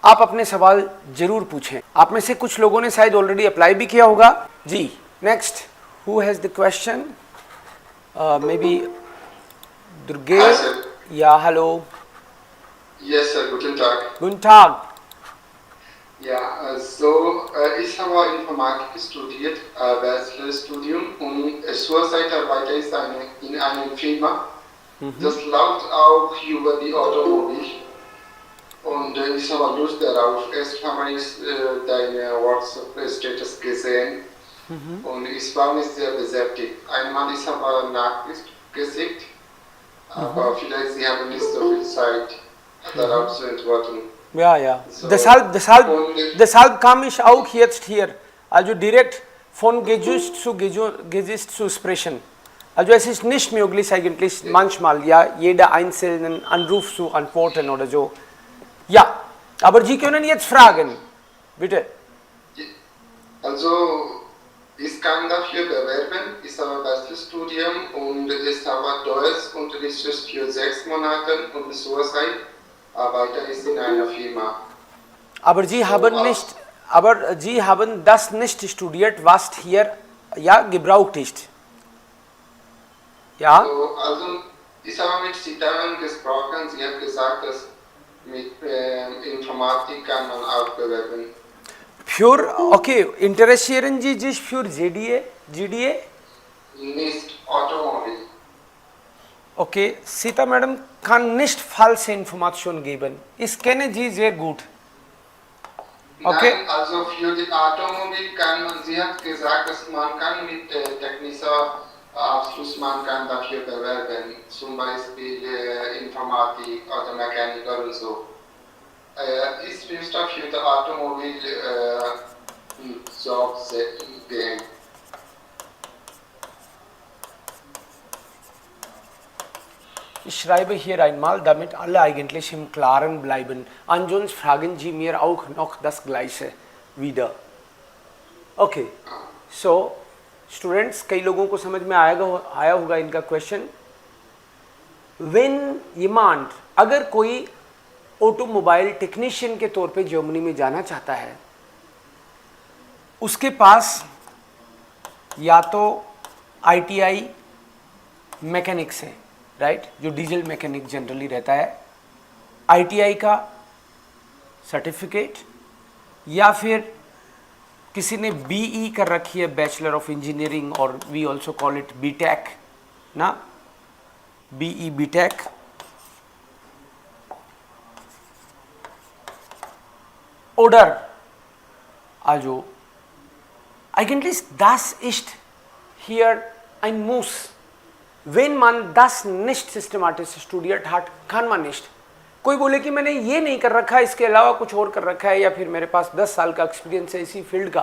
आप अपने सवाल जरूर पूछें। आप में से कुछ लोगों ने शायद ऑलरेडी अप्लाई भी किया होगा। जी next, who has the question? Maybe Durge Hi, sir. Yeah hello. Yes, sir. Guten Tag. Guten Tag. Ja, ich habe Informatik studiert, Bachelorstudium, und zurzeit arbeite ich in einer Firma. Das läuft auch über die Automobil. Und ich habe Lust darauf. Erst habe ich deine WhatsApp-Status gesehen und ich war nicht sehr beschäftigt. Einmal ich habe nachgeschickt, aber vielleicht Sie haben nicht so viel Zeit darauf zu antworten. Ja, ja. So, Deshalb kam ich auch jetzt hier. Also direkt von Gesicht zu sprechen. Also es ist nicht möglich eigentlich manchmal, ja, jeder einzelnen Anruf zu antworten oder so. Ja, aber Sie können jetzt fragen, bitte. Also ich kann dafür bewerben. Ich habe Bachelorstudium und ich habe Deutsch unterrichtet für 6 Monate und zurzeit arbeite ich in einer Firma. Aber Sie haben das nicht studiert, was hier ja gebraucht ist. Ja? Also ich habe mit Citamen gesprochen. Sie hat gesagt, dass mit Informatik kann man auch bewerben. Pure, okay, interessieren Sie sich für GDA? Nicht Automobil. Okay, Sita Madam kann nicht falsche Informationen geben. Ich kenne Sie sehr gut. Okay. Nein, also für die Automobil kann man, sie hat gesagt, dass man kann mit technischer Abschluss, man kann dafür bewerben, zum Beispiel Informatik oder Mechaniker und so. Ich wünschte für die Automobil Jobs gehen. Ich schreibe hier einmal, damit alle eigentlich im Klaren bleiben. Ansonsten fragen Sie mir auch noch das Gleiche wieder. Okay, so students, कई लोगों को समझ में आया होगा इनका question. When jemand, अगर कोई ऑटोमोबाइल टेक्नीशियन के तौर पे जर्मनी में जाना चाहता है, उसके पास या तो ITI मैकेनिक्स है, राइट, जो डीजल मैकेनिक जनरली रहता है, ITI का सर्टिफिकेट, या फिर किसी ने BE कर रखी है, बैचलर ऑफ इंजीनियरिंग, और we also call it BTech ना, BE BTech, oder also eigentlich das ist hier ein Muss. Wenn man das nicht systematisch studiert hat, kann man nicht. कोई बोले कि मैंने ये नहीं कर रखा है, इसके अलावा कुछ और कर रखा है, या फिर मेरे पास 10 साल का एक्सपीरियंस है इसी फील्ड का,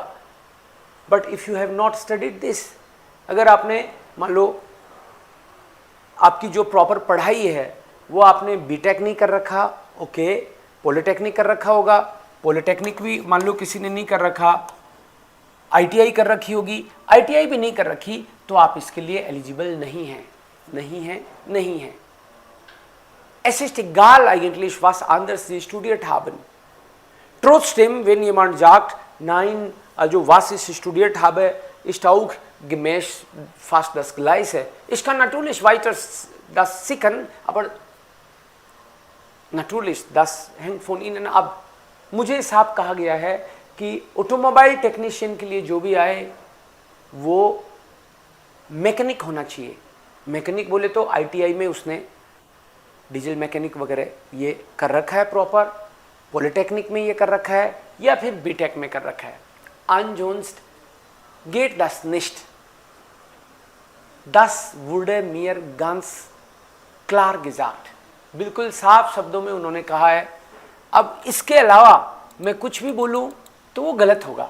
but if you have not studied this, अगर आपने मान लो आपकी जो प्रॉपर पढ़ाई है वो आपने BTech नहीं कर रखा, ओके, पॉलिटेक्निक कर रखा होगा, पॉलिटेक्निक भी मान लो किसी ने नहीं कर रखा, ITI कर रखी होगी, ITI भी नहीं कर रखी, तो आप इसके लिए एलिजिबल नहीं हैं, नहीं हैं। Es ist egal eigentlich, was anderes Sie studiert haben. Trotzdem, wenn jemand sagt, nein, also was ich studiert habe, ist auch gemäß fast das Gleiche. Ich kann natürlich weiter das sichern, aber natürlich, das hängt von Ihnen ab. मुझे साफ कहा गया है कि automobile technician के लिए जो भी आए वो मैकेनिक होना चाहिए। मैकेनिक बोले तो ITI में उसने डीजल मैकेनिक वगैरह ये कर रखा है प्रॉपर, पॉलिटेक्निक में ये कर रखा है, या फिर BTech में कर रखा है। Ansonsten geht das nicht. Das wurde mir ganz klar gesagt. बिल्कुल साफ शब्दों में उन्होंने कहा है। अब इसके अलावा मैं कुछ भी बोलूं तो वो गलत होगा,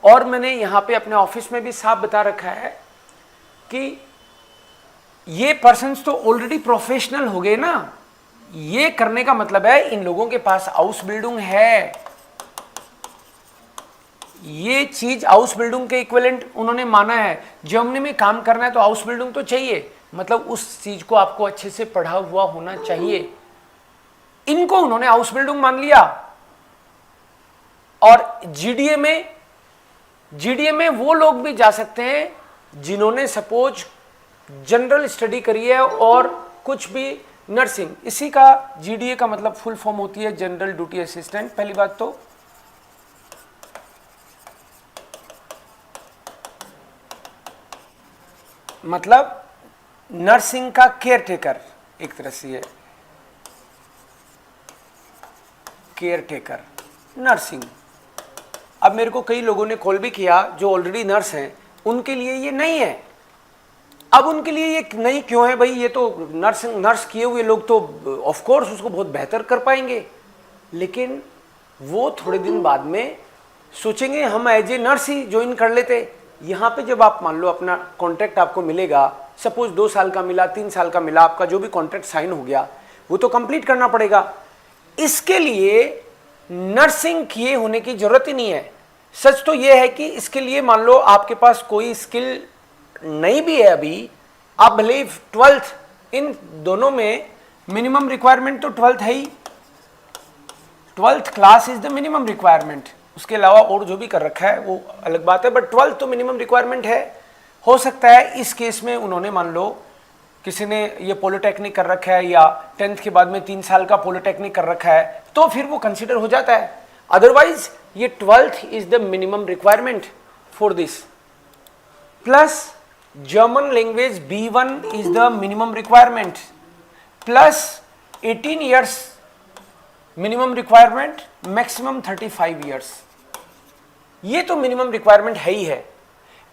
और मैंने यहाँ पे अपने ऑफिस में भी साफ बता रखा है कि ये पर्सन्स तो ऑलरेडी प्रोफेशनल हो गए ना, ये करने का मतलब है इन लोगों के पास हाउस बिल्डिंग है, ये चीज हाउस बिल्डिंग के इक्विवेलेंट उन्होंने माना है। जर्मनी में काम करना है तो हाउस बिल्डिंग तो चाहिए, मतलब उस चीज को आपको अच्छे से पढ़ा हुआ होना चाहिए। इनको उन्होंने हाउस बिल्डिंग मान लिया, और जीडीए में वो लोग भी जा सकते हैं जिन्होंने सपोज जनरल स्टडी करी है और कुछ भी नर्सिंग, इसी का जीडीए का मतलब फुल फॉर्म होती है जनरल ड्यूटी असिस्टेंट। पहली बात तो मतलब नर्सिंग का केयर टेकर, एक तरह से केयर टेकर नर्सिंग। अब मेरे को कई लोगों ने कॉल भी किया जो ऑलरेडी नर्स हैं, उनके लिए ये नहीं है। अब उनके लिए ये नहीं क्यों है भाई, ये तो नर्स किए हुए लोग तो ऑफ कोर्स उसको बहुत बेहतर कर पाएंगे, लेकिन वो थोड़े दिन बाद में सोचेंगे हम एज ए नर्स ही ज्वाइन कर लेते। यहाँ पे जब आप मान लो अपना कॉन्ट्रैक्ट आपको मिलेगा, सपोज 2 साल का मिला, 3 साल का मिला, आपका जो भी कॉन्ट्रैक्ट साइन हो गया वो तो कंप्लीट करना पड़ेगा। इसके लिए नर्सिंग किए होने की जरूरत ही नहीं है। सच तो यह है कि इसके लिए मान लो आपके पास कोई स्किल नहीं भी है अभी, आप भले 12th, इन दोनों में मिनिमम रिक्वायरमेंट तो 12th है ही, 12th class is the minimum requirement. उसके अलावा और जो भी कर रखा है वो अलग बात है, बट 12th तो मिनिमम रिक्वायरमेंट है। हो सकता है इस केस में उन्होंने मान लो किसी ने ये पॉलिटेक्निक कर रखा है या 10th के बाद में 3 साल का पॉलिटेक्निक कर रखा है, तो फिर वो कंसिडर हो जाता है। अदरवाइज ये 12th is the minimum requirement for this, plus German language B1 is the minimum requirement, plus 18 years minimum requirement, maximum 35 years. ये तो मिनिमम रिक्वायरमेंट है ही है।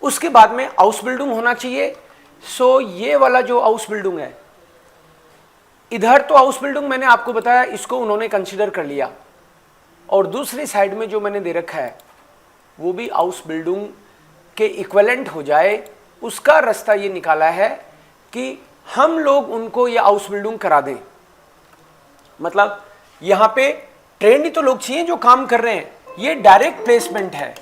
उसके बाद में हाउस बिल्डिंग होना चाहिए। सो ये वाला जो हाउस बिल्डिंग है, इधर तो हाउस बिल्डिंग मैंने आपको बताया, इसको उन्होंने कंसीडर कर लिया, और दूसरी साइड में जो मैंने दे रखा है वो भी हाउस बिल्डिंग के इक्विवेलेंट हो जाए। उसका रास्ता ये निकाला है कि हम लोग उनको ये हाउस बिल्डिंग करा दें। मतलब यहां पे ट्रेंड ही तो लोग चाहिए जो काम कर रहे हैं। ये डायरेक्ट प्लेसमेंट है,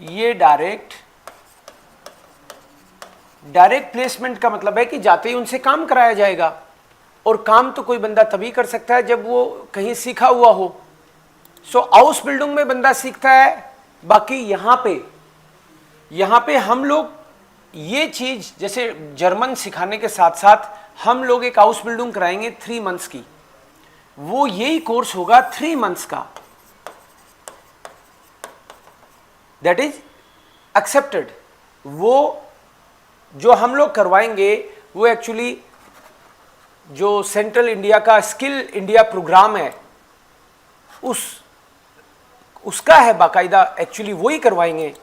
ये डायरेक्ट प्लेसमेंट का मतलब है कि जाते ही उनसे काम कराया जाएगा, और काम तो कोई बंदा तभी कर सकता है जब वो कहीं सीखा हुआ हो। सो हाउस बिल्डिंग में बंदा सीखता है। बाकी यहां पे हम लोग ये चीज, जैसे जर्मन सिखाने के साथ साथ हम लोग एक हाउस बिल्डिंग कराएंगे 3 मंथ्स की। वो यही कोर्स होगा 3 मंथ्स का, दैट इज एक्सेप्टेड। वो जो हम लोग करवाएंगे वो एक्चुअली जो सेंट्रल इंडिया का स्किल इंडिया प्रोग्राम है उसका है बाकायदा, एक्चुअली वही करवाएंगे।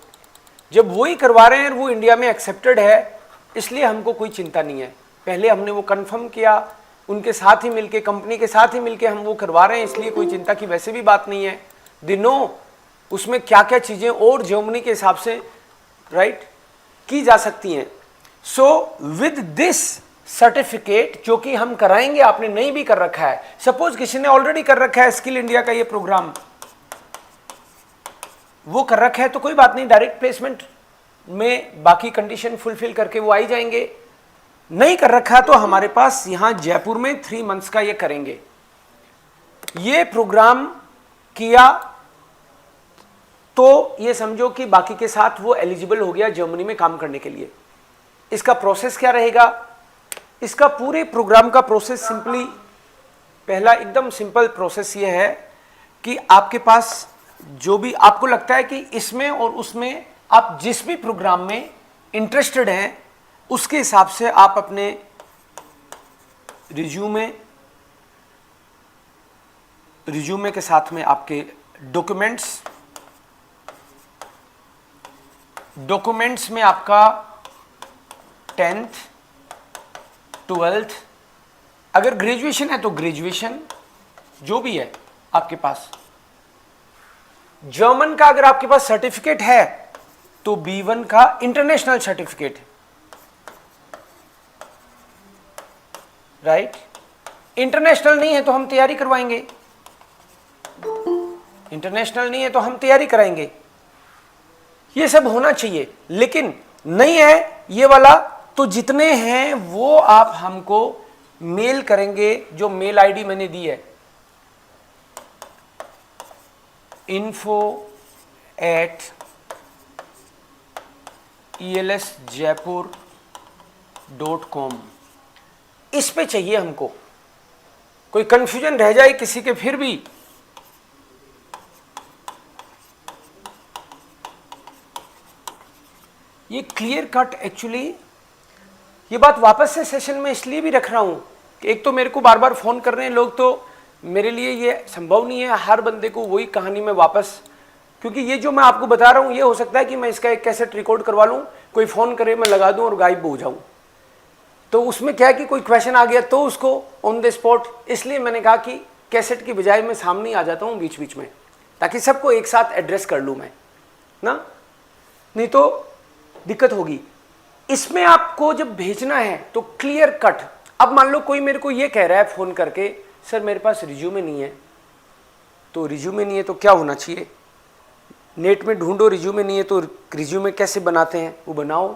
जब वही करवा रहे हैं वो इंडिया में एक्सेप्टेड है, इसलिए हमको कोई चिंता नहीं है। पहले हमने वो कंफर्म किया, उनके साथ ही मिलके, कंपनी के साथ ही मिलके हम वो करवा रहे हैं, इसलिए कोई चिंता की वैसे भी बात नहीं है। दिनों उसमें क्या क्या चीजें और जर्मनी के हिसाब से राइट की जा सकती हैं। सो विद दिस सर्टिफिकेट जो कि हम कराएंगे, आपने नहीं भी कर रखा है, सपोज किसी ने ऑलरेडी कर रखा है स्किल इंडिया का ये प्रोग्राम, वो कर रखा है तो कोई बात नहीं, डायरेक्ट प्लेसमेंट में बाकी कंडीशन फुलफिल करके वो आई जाएंगे। नहीं कर रखा तो हमारे पास यहां जयपुर में 3 मंथ्स का ये करेंगे। ये प्रोग्राम किया तो ये समझो कि बाकी के साथ वो एलिजिबल हो गया जर्मनी में काम करने के लिए। इसका प्रोसेस क्या रहेगा? इसका पूरे प्रोग्राम का प्रोसेस सिंपली, पहला एकदम सिंपल प्रोसेस ये है कि आपके पास जो भी आपको लगता है कि इसमें और उसमें आप जिस भी प्रोग्राम में इंटरेस्टेड हैं उसके हिसाब से आप अपने रिज्यूमे के साथ में आपके डॉक्यूमेंट्स में आपका 10th 12th, अगर ग्रेजुएशन है तो ग्रेजुएशन जो भी है आपके पास, जर्मन का अगर आपके पास सर्टिफिकेट है तो B1 का इंटरनेशनल सर्टिफिकेट, राइट। इंटरनेशनल नहीं है तो हम तैयारी करवाएंगे, इंटरनेशनल नहीं है तो हम तैयारी कराएंगे। ये सब होना चाहिए, लेकिन नहीं है ये वाला तो जितने हैं वो आप हमको मेल करेंगे, जो मेल आईडी मैंने दी है info@elsjaipur.com, इस पे चाहिए हमको। कोई कंफ्यूजन रह जाए किसी के फिर भी, ये क्लियर कट एक्चुअली, ये बात वापस से सेशन में इसलिए भी रख रहा हूं कि एक तो मेरे को बार बार फोन कर रहे हैं लोग, तो मेरे लिए ये संभव नहीं है हर बंदे को वही कहानी में वापस, क्योंकि ये जो मैं आपको बता रहा हूं ये हो सकता है कि मैं इसका एक कैसेट रिकॉर्ड करवा लूं, कोई फोन करे मैं लगा दूं और गायब हो जाऊं, तो उसमें क्या है कि कोई क्वेश्चन आ गया तो उसको ऑन द स्पॉट, इसलिए मैंने कहा कि कैसेट की बजाय मैं सामने आ जाता हूं बीच बीच में, ताकि सबको एक साथ एड्रेस कर लूं मैं ना, नहीं तो दिक्कत होगी। इसमें आपको जब भेजना है तो क्लियर कट, अब मान लो कोई मेरे को ये कह रहा है फोन करके, सर मेरे पास रिज्यूमे नहीं है, तो रिज्यूमे नहीं है तो क्या होना चाहिए, नेट में ढूंढो, रिज्यूमे नहीं है तो रिज्यूमे कैसे बनाते हैं, वो बनाओ,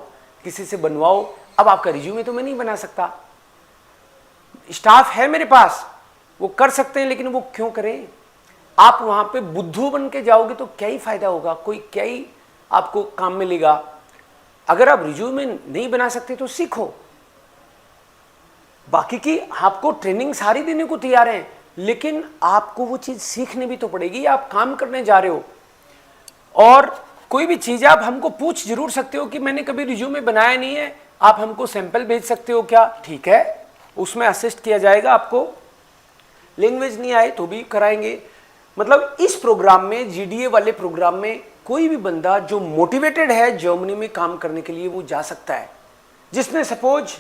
किसी से बनवाओ। अब आपका रिज्यूमे तो मैं नहीं बना सकता, स्टाफ है मेरे पास वो कर सकते हैं, लेकिन वो क्यों करें, आप वहां पे बुद्धू बन के जाओगे तो क्या ही फायदा होगा, कोई क्या ही आपको काम मिलेगा। अगर आप रिज्यूमे नहीं बना सकते तो सीखो, बाकी की आपको ट्रेनिंग सारी देने को तैयार है, लेकिन आपको वो चीज सीखनी भी तो पड़ेगी, आप काम करने जा रहे हो। और कोई भी चीज आप हमको पूछ जरूर सकते हो कि मैंने कभी रिज्यूमे बनाया नहीं है, आप हमको सैंपल भेज सकते हो क्या, ठीक है, उसमें असिस्ट किया जाएगा आपको, लैंग्वेज नहीं आए तो भी कराएंगे। मतलब इस प्रोग्राम में, जीडीए वाले प्रोग्राम में, कोई भी बंदा जो मोटिवेटेड है जर्मनी में काम करने के लिए वो जा सकता है। जिसने सपोज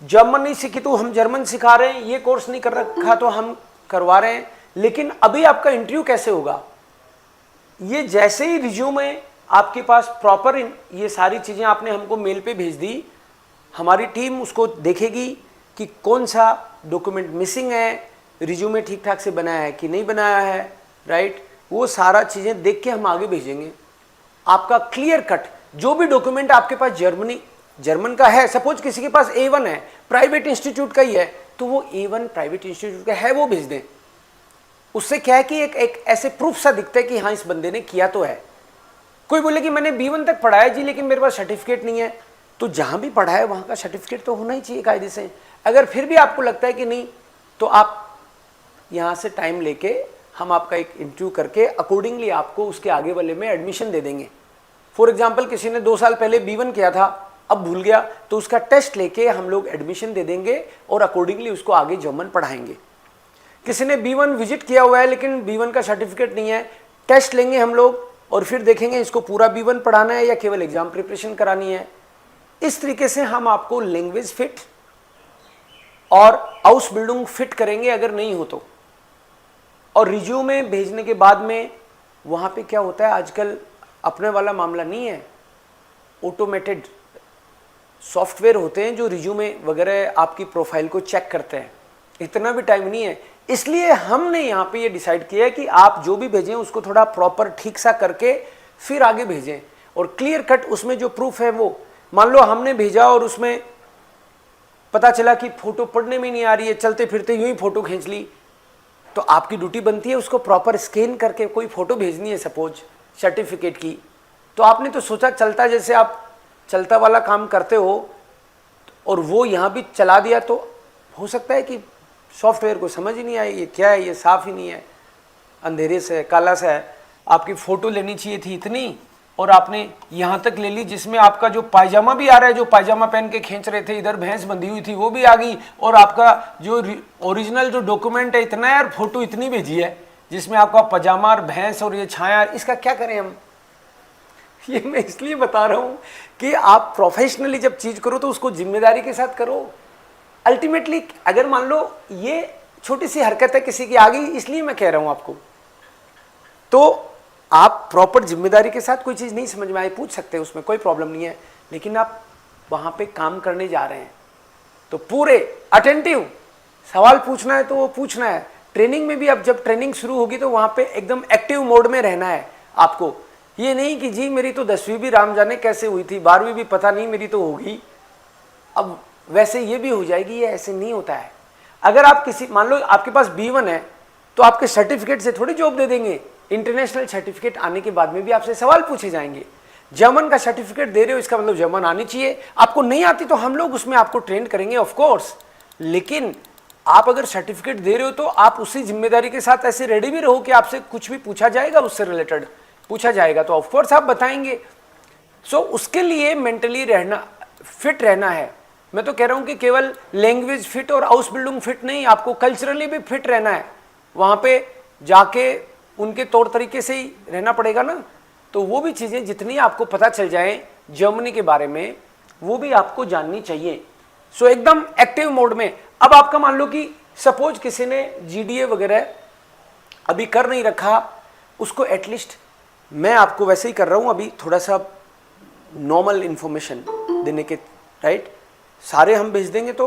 जर्मन नहीं सीखी तो हम जर्मन सिखा रहे हैं, ये कोर्स नहीं कर रखा तो हम करवा रहे हैं, लेकिन अभी आपका इंटरव्यू कैसे होगा, ये जैसे ही रिज्यूमे आपके पास प्रॉपर, ये सारी चीजें आपने हमको मेल पे भेज दी, हमारी टीम उसको देखेगी कि कौन सा डॉक्यूमेंट मिसिंग है, रिज्यूमे ठीक ठाक से बनाया है कि नहीं बनाया है, राइट, वो सारा चीजें देख के हम आगे भेजेंगे। आपका क्लियर कट जो भी डॉक्यूमेंट आपके पास जर्मन का है, सपोज किसी के पास A1 है, प्राइवेट इंस्टीट्यूट का ही है, तो वो A1 प्राइवेट इंस्टीट्यूट का है वो भेज दें। उससे क्या है कि एक ऐसे प्रूफ सा दिखता है कि हाँ इस बंदे ने किया तो है। कोई बोले कि मैंने B1 तक पढ़ा है जी, लेकिन मेरे पास सर्टिफिकेट नहीं है, तो जहां भी पढ़ा है वहां का सर्टिफिकेट तो होना ही चाहिए कायदे से। अगर फिर भी आपको लगता है कि नहीं, तो आप यहाँ से टाइम लेके हम आपका एक इंटरव्यू करके अकॉर्डिंगली आपको उसके आगे वाले में एडमिशन दे देंगे। फॉर एग्जाम्पल किसी ने 2 साल पहले B1 किया था, अब भूल गया, तो उसका टेस्ट लेके हम लोग एडमिशन दे देंगे और अकॉर्डिंगली उसको आगे जर्मन पढ़ाएंगे। किसी ने B1 विजिट किया हुआ है लेकिन B1 का सर्टिफिकेट नहीं है, टेस्ट लेंगे हम लोग और फिर देखेंगे इसको पूरा B1 पढ़ाना है या केवल एग्जाम प्रिपरेशन करानी है। इस तरीके से हम आपको लैंग्वेज फिट और हाउस बिल्डिंग फिट करेंगे अगर नहीं हो तो। और रिज्यूमे भेजने के बाद में वहाँ पे क्या होता है, आजकल अपने वाला मामला नहीं है, ऑटोमेटेड सॉफ्टवेयर होते हैं जो रिज्यूमे वगैरह आपकी प्रोफाइल को चेक करते हैं, इतना भी टाइम नहीं है। इसलिए हमने यहाँ पे ये डिसाइड किया है कि आप जो भी भेजें उसको थोड़ा प्रॉपर ठीक सा करके फिर आगे भेजें, और क्लियर कट उसमें जो प्रूफ है वो, मान लो हमने भेजा और उसमें पता चला कि फोटो पढ़ने में नहीं आ रही है, चलते फिरते यूं ही फोटो खींच ली, तो आपकी ड्यूटी बनती है उसको प्रॉपर स्कैन करके कोई फोटो भेजनी है सपोज सर्टिफिकेट की, तो आपने तो सोचा चलता, जैसे आप चलता वाला काम करते हो और वो यहाँ भी चला दिया, तो हो सकता है कि सॉफ्टवेयर को समझ ही नहीं आए ये क्या है, ये साफ ही नहीं है, अंधेरे से काला सा है। आपकी फ़ोटो लेनी चाहिए थी इतनी और आपने यहाँ तक ले ली, जिसमें आपका जो पायजामा भी आ रहा है, जो पायजामा पहन के खींच रहे थे, इधर भैंस बंधी हुई थी वो भी आ गई, और आपका जो ओरिजिनल जो डॉक्यूमेंट है इतना है और फोटो इतनी भेजी है जिसमें आपका पजामा और भैंस और ये छाया, इसका क्या करें हम। ये मैं इसलिए बता रहा हूँ कि आप प्रोफेशनली जब चीज़ करो तो उसको जिम्मेदारी के साथ करो। अल्टीमेटली अगर मान लो ये छोटी सी हरकत है किसी की आ गई, इसलिए मैं कह रहा हूँ आपको, तो आप प्रॉपर जिम्मेदारी के साथ कोई चीज़ नहीं समझ में आई पूछ सकते हैं, उसमें कोई प्रॉब्लम नहीं है, लेकिन आप वहाँ पे काम करने जा रहे हैं तो पूरे अटेंटिव, सवाल पूछना है तो वो पूछना है। ट्रेनिंग में भी अब जब ट्रेनिंग शुरू होगी तो वहाँ पे एकदम एक्टिव मोड में रहना है आपको, ये नहीं कि जी मेरी तो 10वीं भी राम जाने कैसे हुई थी, 12वीं भी पता नहीं मेरी तो होगी, अब वैसे ये भी हो जाएगी, ये ऐसे नहीं होता है। अगर आप किसी, मान लो आपके पास B1 है तो आपके सर्टिफिकेट से थोड़ी जॉब दे देंगे, इंटरनेशनल सर्टिफिकेट आने के बाद में भी आपसे सवाल पूछे जाएंगे। जर्मन का सर्टिफिकेट दे रहे हो, इसका मतलब जर्मन आनी चाहिए। आपको नहीं आती तो हम लोग उसमें आपको ट्रेन करेंगे ऑफ कोर्स, लेकिन आप अगर सर्टिफिकेट दे रहे हो तो आप उसी जिम्मेदारी के साथ ऐसे रेडी भी रहो कि आपसे कुछ भी पूछा जाएगा, उससे रिलेटेड पूछा जाएगा तो ऑफ कोर्स आप बताएंगे। सो उसके लिए मेंटली रहना, फिट रहना है। मैं तो कह रहा हूं कि केवल लैंग्वेज फिट और हाउस बिल्डिंग फिट नहीं, आपको कल्चरली भी फिट रहना है। वहां पे जाके उनके तौर तरीके से ही रहना पड़ेगा ना, तो वो भी चीजें जितनी आपको पता चल जाए जर्मनी के बारे में वो भी आपको जाननी चाहिए। सो एकदम एक्टिव मोड में। अब आपका मान लो कि सपोज किसी ने जीडीए वगैरह अभी कर नहीं रखा, उसको एटलीस्ट, मैं आपको वैसे ही कर रहा हूं अभी थोड़ा सा नॉर्मल इंफॉर्मेशन देने के, राइट। सारे हम भेज देंगे तो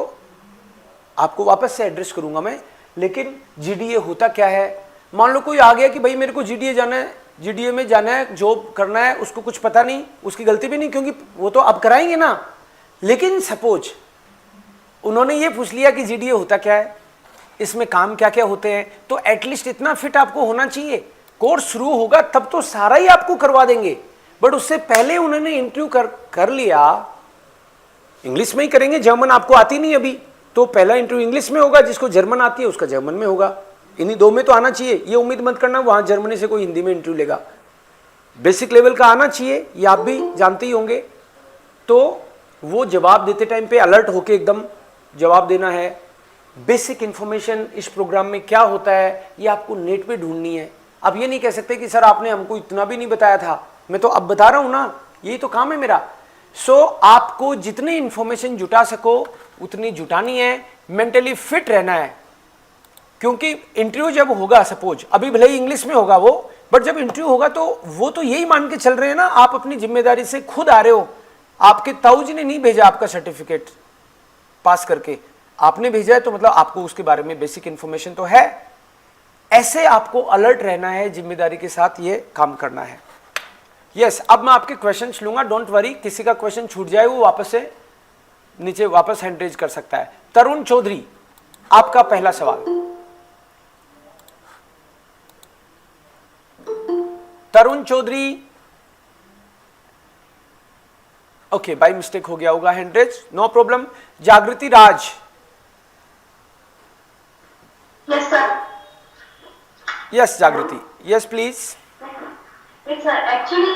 आपको वापस से एड्रेस करूंगा मैं, लेकिन जीडीए होता क्या है। मान लो कोई आ गया कि भाई मेरे को जीडीए जाना है, जीडीए में जाना है, जॉब करना है, उसको कुछ पता नहीं, उसकी गलती भी नहीं क्योंकि वो तो अब कराएंगे ना। लेकिन सपोज उन्होंने ये पूछ लिया कि जीडीए होता क्या है, इसमें काम क्या क्या होते हैं, तो एटलीस्ट इतना फिट आपको होना चाहिए। कोर्स शुरू होगा तब तो सारा ही आपको करवा देंगे, बट उससे पहले उन्होंने इंटरव्यू कर लिया। इंग्लिश में ही करेंगे, जर्मन आपको आती नहीं अभी, तो पहला इंटरव्यू इंग्लिश में होगा, जिसको जर्मन आती है उसका जर्मन में होगा। इन्हीं दो में तो आना चाहिए, ये उम्मीद मत करना वहां जर्मनी से कोई हिंदी में इंटरव्यू लेगा। बेसिक लेवल का आना चाहिए, ये आप भी जानते ही होंगे। तो वो जवाब देते टाइम पे अलर्ट होके एकदम जवाब देना है। बेसिक इंफॉर्मेशन इस प्रोग्राम में क्या होता है ये आपको नेट पे ढूंढनी है। आप ये नहीं कह सकते कि सर आपने हमको इतना भी नहीं बताया था, मैं तो अब बता रहा हूं ना, यही तो काम है मेरा। सो आपको जितनी इंफॉर्मेशन जुटा सको उतनी जुटानी है, मेंटली फिट रहना है। क्योंकि इंटरव्यू जब होगा, सपोज अभी भले ही इंग्लिश में होगा वो, बट जब इंटरव्यू होगा तो वो तो यही मान के चल रहे हैं ना आप अपनी जिम्मेदारी से खुद आ रहे हो। आपके ताऊ जी ने नहीं भेजा आपका सर्टिफिकेट पास करके, आपने भेजा है तो मतलब आपको उसके बारे में बेसिक इंफॉर्मेशन तो है। ऐसे आपको अलर्ट रहना है, जिम्मेदारी के साथ ये काम करना है। यस, अब मैं आपके क्वेश्चंस लूंगा, डोंट वरी। किसी का क्वेश्चन छूट जाए वो वापस से नीचे वापस हैंड रेज कर सकता है। तरुण चौधरी, आपका पहला सवाल। Tarun Chaudhary, okay, by mistake हो गया होगा hand raise, no problem. Jagriti Raj. Yes sir. Yes Jagriti, yes please. Sir actually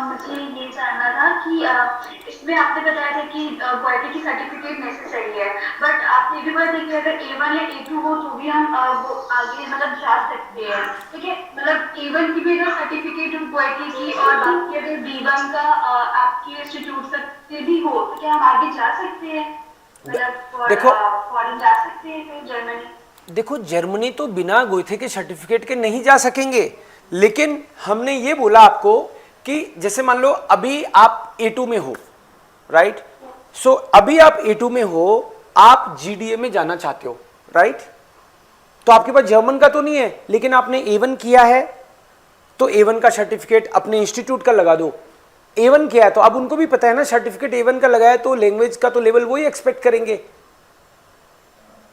मुझे ये जानना था कि इसमें आपने बताया था कि क्वालिटी की सर्टिफिकेट नेसेसरी है, बट आपने भी बोला था कि अगर A1 या A2 हो तो भी हम वो आगे मतलब जा सकते हैं, ठीक है। मतलब A1 की भी अगर सर्टिफिकेट हो क्वालिटी की और बाकी अगर B1 का आपके इंस्टीट्यूट से भी हो तो क्या हम आगे जा सकते हैं, मतलब देखो फॉरेन जा सकते हैं फिर जर्मनी? देखो, जर्मनी तो बिना गोइथे के सर्टिफिकेट के नहीं जा सकेंगे, लेकिन हमने ये बोला आपको कि जैसे मान लो अभी आप A2 में हो, राइट। सो अभी आप A2 में हो, आप GDA में जाना चाहते हो, राइट। तो आपके पास जर्मन का तो नहीं है, लेकिन आपने A1 किया है तो A1 का सर्टिफिकेट अपने इंस्टीट्यूट का लगा दो। A1 किया है तो अब उनको भी पता है ना सर्टिफिकेट A1 का लगाया तो लैंग्वेज का तो लेवल वही एक्सपेक्ट करेंगे।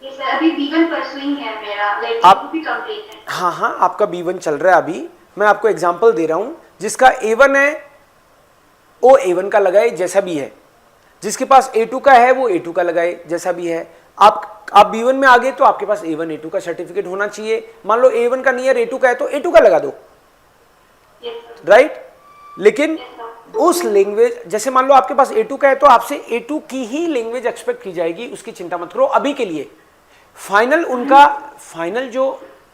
अभी B1 परसुइंग है मेरा, आप भी कंप्लीट है। हाँ, आपका B1 चल रहा है अभी। मैं आपको एग्जांपल दे रहा हूं, जिसका A1 है वो A1 का लगाए जैसा भी है, जिसके पास A2 का है वो A2 का लगाए जैसा भी है। आप B1 में आ गए तो आपके पास A1 A2 का सर्टिफिकेट होना चाहिए। मान लो A1 का नहीं है, A2 का है तो A2 का लगा दो, राइट। लेकिन उस लैंग्वेज, जैसे मान लो आपके पास A2 का है तो आपसे A2 की ही लैंग्वेज एक्सपेक्ट की जाएगी, उसकी चिंता मत करो अभी के लिए। फाइनल उनका फाइनल जो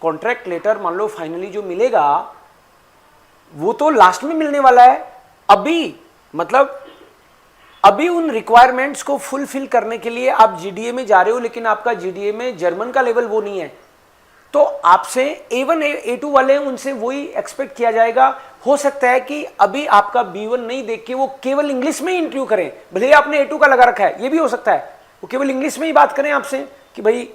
कॉन्ट्रैक्ट लेटर मान लो फाइनली जो मिलेगा वो तो लास्ट में मिलने वाला है। अभी मतलब अभी उन रिक्वायरमेंट्स को फुलफिल करने के लिए आप GDA में जा रहे हो, लेकिन आपका GDA में जर्मन का लेवल वो नहीं है, तो आपसे A1 A2 वाले उनसे वही एक्सपेक्ट किया जाएगा। हो सकता है कि अभी आपका B1 नहीं देख के वो केवल इंग्लिश में ही इंटरव्यू करें, भले ही आपने A2 का लगा रखा है, ये भी हो सकता है वो केवल इंग्लिश में ही बात करें आपसे कि भाई,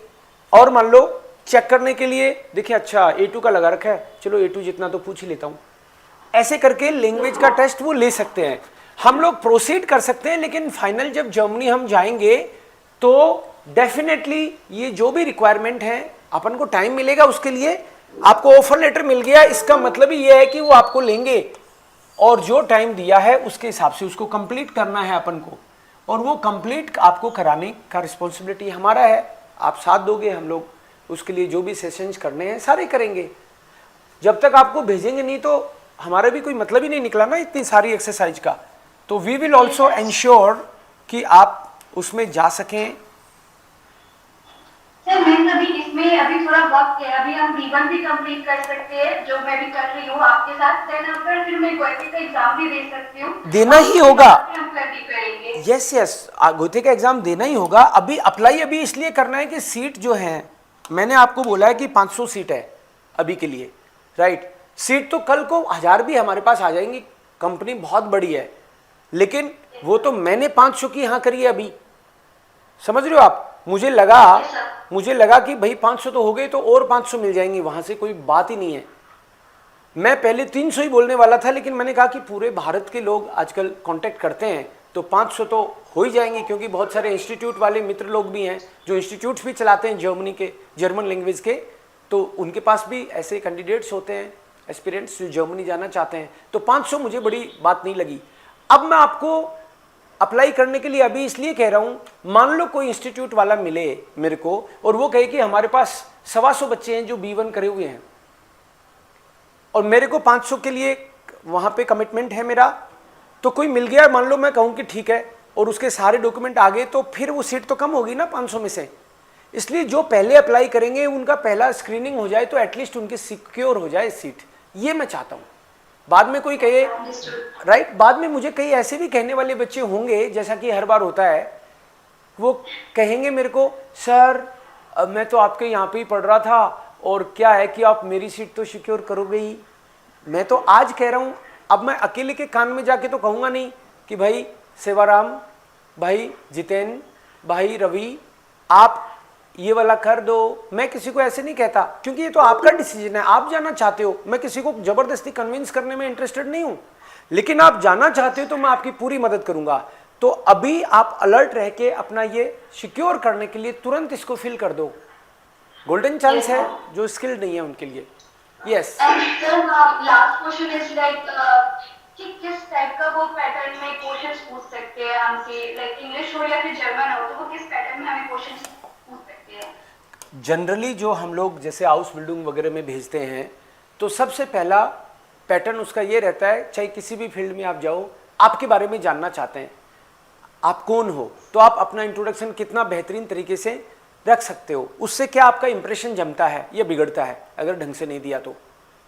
और मान लो चेक करने के लिए देखिए अच्छा A2 का लगा रखा है, चलो A2 जितना तो पूछ ही लेता हूं, ऐसे करके लैंग्वेज का टेस्ट वो ले सकते हैं। हम लोग प्रोसीड कर सकते हैं, लेकिन फाइनल जब जर्मनी हम जाएंगे तो डेफिनेटली ये जो भी रिक्वायरमेंट है अपन को टाइम मिलेगा उसके लिए, आपको ऑफर लेटर मिल गया, इसका मतलब ही यह है कि वो आपको लेंगे और जो टाइम दिया है उसके हिसाब से उसको कंप्लीट करना है अपन को, और वो कंप्लीट आपको कराने का रिस्पॉन्सिबिलिटी हमारा है। आप साथ दोगे, हम लोग उसके लिए जो भी सेशंस करने हैं सारे करेंगे। जब तक आपको भेजेंगे नहीं तो हमारा भी कोई मतलब ही नहीं निकला ना इतनी सारी एक्सरसाइज का। तो वी विल ऑल्सो एंश्योर कि आप उसमें जा सकें। सर मैं अभी इसमें अभी थोड़ा वक्त है, अभी हम B1 भी कंप्लीट कर सकते हैं जो मैं भी कर रही हूँ आपके साथ, देन आफ्टर फिर मैं गोएटे का एग्जाम भी दे सकती हूँ। देना ही होगा। हम कंप्लीट करेंगे। यस यस, गोएटे का एग्जाम देना ही होगा। अभी अप्लाई अभी इसलिए करना है कि सीट जो है, मैंने आपको बोला है कि 500 सीट है अभी के लिए, राइट। सीट तो कल को 1000 भी हमारे पास आ जाएंगी, कंपनी बहुत बड़ी है, लेकिन वो तो मैंने 500 की यहाँ करी है अभी, समझ रहे हो आप। मुझे लगा कि भाई 500 तो हो गए तो और 500 मिल जाएंगी, वहां से कोई बात ही नहीं है। मैं पहले 300 ही बोलने वाला था, लेकिन मैंने कहा कि पूरे भारत के लोग आजकल कांटेक्ट करते हैं तो 500 तो हो ही जाएंगे, क्योंकि बहुत सारे इंस्टीट्यूट वाले मित्र लोग भी हैं जो इंस्टीट्यूट्स भी चलाते हैं जर्मनी के, जर्मन लैंग्वेज के, तो उनके पास भी ऐसे कैंडिडेट्स होते हैं, एस्पिरेंट्स जो जर्मनी जाना चाहते हैं। तो 500 मुझे बड़ी बात नहीं लगी। अब मैं आपको अप्लाई करने के लिए अभी इसलिए कह रहा हूं, मान लो कोई इंस्टीट्यूट वाला मिले मेरे को और वो कहे कि हमारे पास 125 बच्चे हैं जो B1 करे हुए हैं और मेरे को 500 के लिए वहां पे कमिटमेंट है मेरा, तो कोई मिल गया, मान लो मैं कहूं कि ठीक है और उसके सारे डॉक्यूमेंट आ गए, तो फिर वो सीट तो कम होगी ना 500 में से। इसलिए जो पहले अप्लाई करेंगे उनका पहला स्क्रीनिंग हो जाए तो एटलीस्ट उनकी सिक्योर हो जाए सीट, ये मैं चाहता हूं। बाद में कोई कहे, राइट, बाद में मुझे कई ऐसे भी कहने वाले बच्चे होंगे, जैसा कि हर बार होता है, वो कहेंगे मेरे को, सर मैं तो आपके यहाँ पे ही पढ़ रहा था और क्या है कि आप मेरी सीट तो सिक्योर करोगे ही। मैं तो आज कह रहा हूँ, अब मैं अकेले के कान में जाके तो कहूँगा नहीं कि भाई सेवाराम, भाई जितेन, भाई रवि, आप ये वाला कर दो। मैं किसी को ऐसे नहीं कहता, क्योंकि ये तो आपका डिसीजन है, आप जाना चाहते हो। मैं किसी को जबरदस्ती कन्विंस करने में इंटरेस्टेड नहीं हूं, लेकिन आप जाना चाहते हो तो मैं आपकी पूरी मदद करूंगा। तो अभी आप अलर्ट रह के अपना ये सिक्योर करने के लिए तुरंत इसको फिल कर दो, गोल्डन चांस है जो स्किल्ड नहीं है उनके लिए। Yes last question is like कि किस टाइप का वो पैटर्न में क्वेश्चंस पूछ सकते हैं हमसे, लाइक इंग्लिश हो या फिर जर्मन हो, तो वो किस पैटर्न में हमें क्वेश्चंस पूछ सकते हैं? जनरली जो हम लोग जैसे हाउस बिल्डिंग वगैरह में भेजते हैं, तो सबसे पहला पैटर्न उसका ये रहता है, चाहे किसी भी फील्ड में आप जाओ, आपके बारे में जानना चाहते हैं, आप कौन हो, तो आप अपना इंट्रोडक्शन कितना बेहतरीन तरीके से रख सकते हो, उससे क्या आपका इंप्रेशन जमता है या बिगड़ता है अगर ढंग से नहीं दिया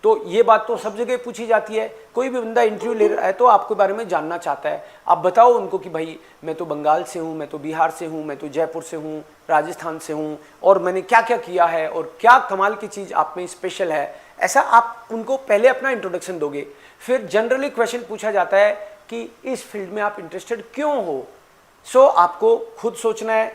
तो ये बात तो सब जगह पूछी जाती है। कोई भी बंदा इंटरव्यू ले रहा है तो आपके बारे में जानना चाहता है, आप बताओ उनको कि भाई मैं तो बंगाल से हूँ, मैं तो बिहार से हूँ, मैं तो जयपुर से हूँ, राजस्थान से हूँ, और मैंने क्या क्या किया है और क्या कमाल की चीज़ आप में स्पेशल है। ऐसा आप उनको पहले अपना इंट्रोडक्शन दोगे। फिर जनरली क्वेश्चन पूछा जाता है कि इस फील्ड में आप इंटरेस्टेड क्यों हो। सो आपको खुद सोचना है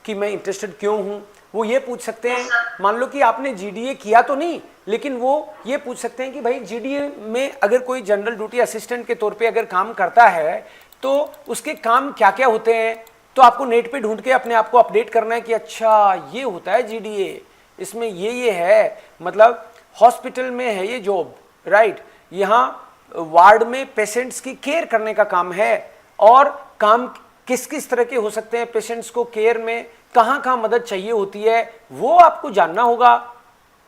कि मैं इंटरेस्टेड क्यों हूँ। वो ये पूछ सकते हैं, मान लो कि आपने GDA किया तो नहीं, लेकिन वो ये पूछ सकते हैं कि भाई GDA में अगर कोई जनरल ड्यूटी असिस्टेंट के तौर पे अगर काम करता है तो उसके काम क्या क्या होते हैं, तो आपको नेट पे ढूंढ के अपने आप को अपडेट करना है कि अच्छा ये होता है GDA, इसमें ये है, मतलब हॉस्पिटल में है ये जॉब, राइट, यहाँ वार्ड में पेशेंट्स की केयर करने का काम है, और काम किस किस तरह के हो सकते हैं, पेशेंट्स को केयर में कहाँ कहाँ मदद चाहिए होती है, वो आपको जानना होगा।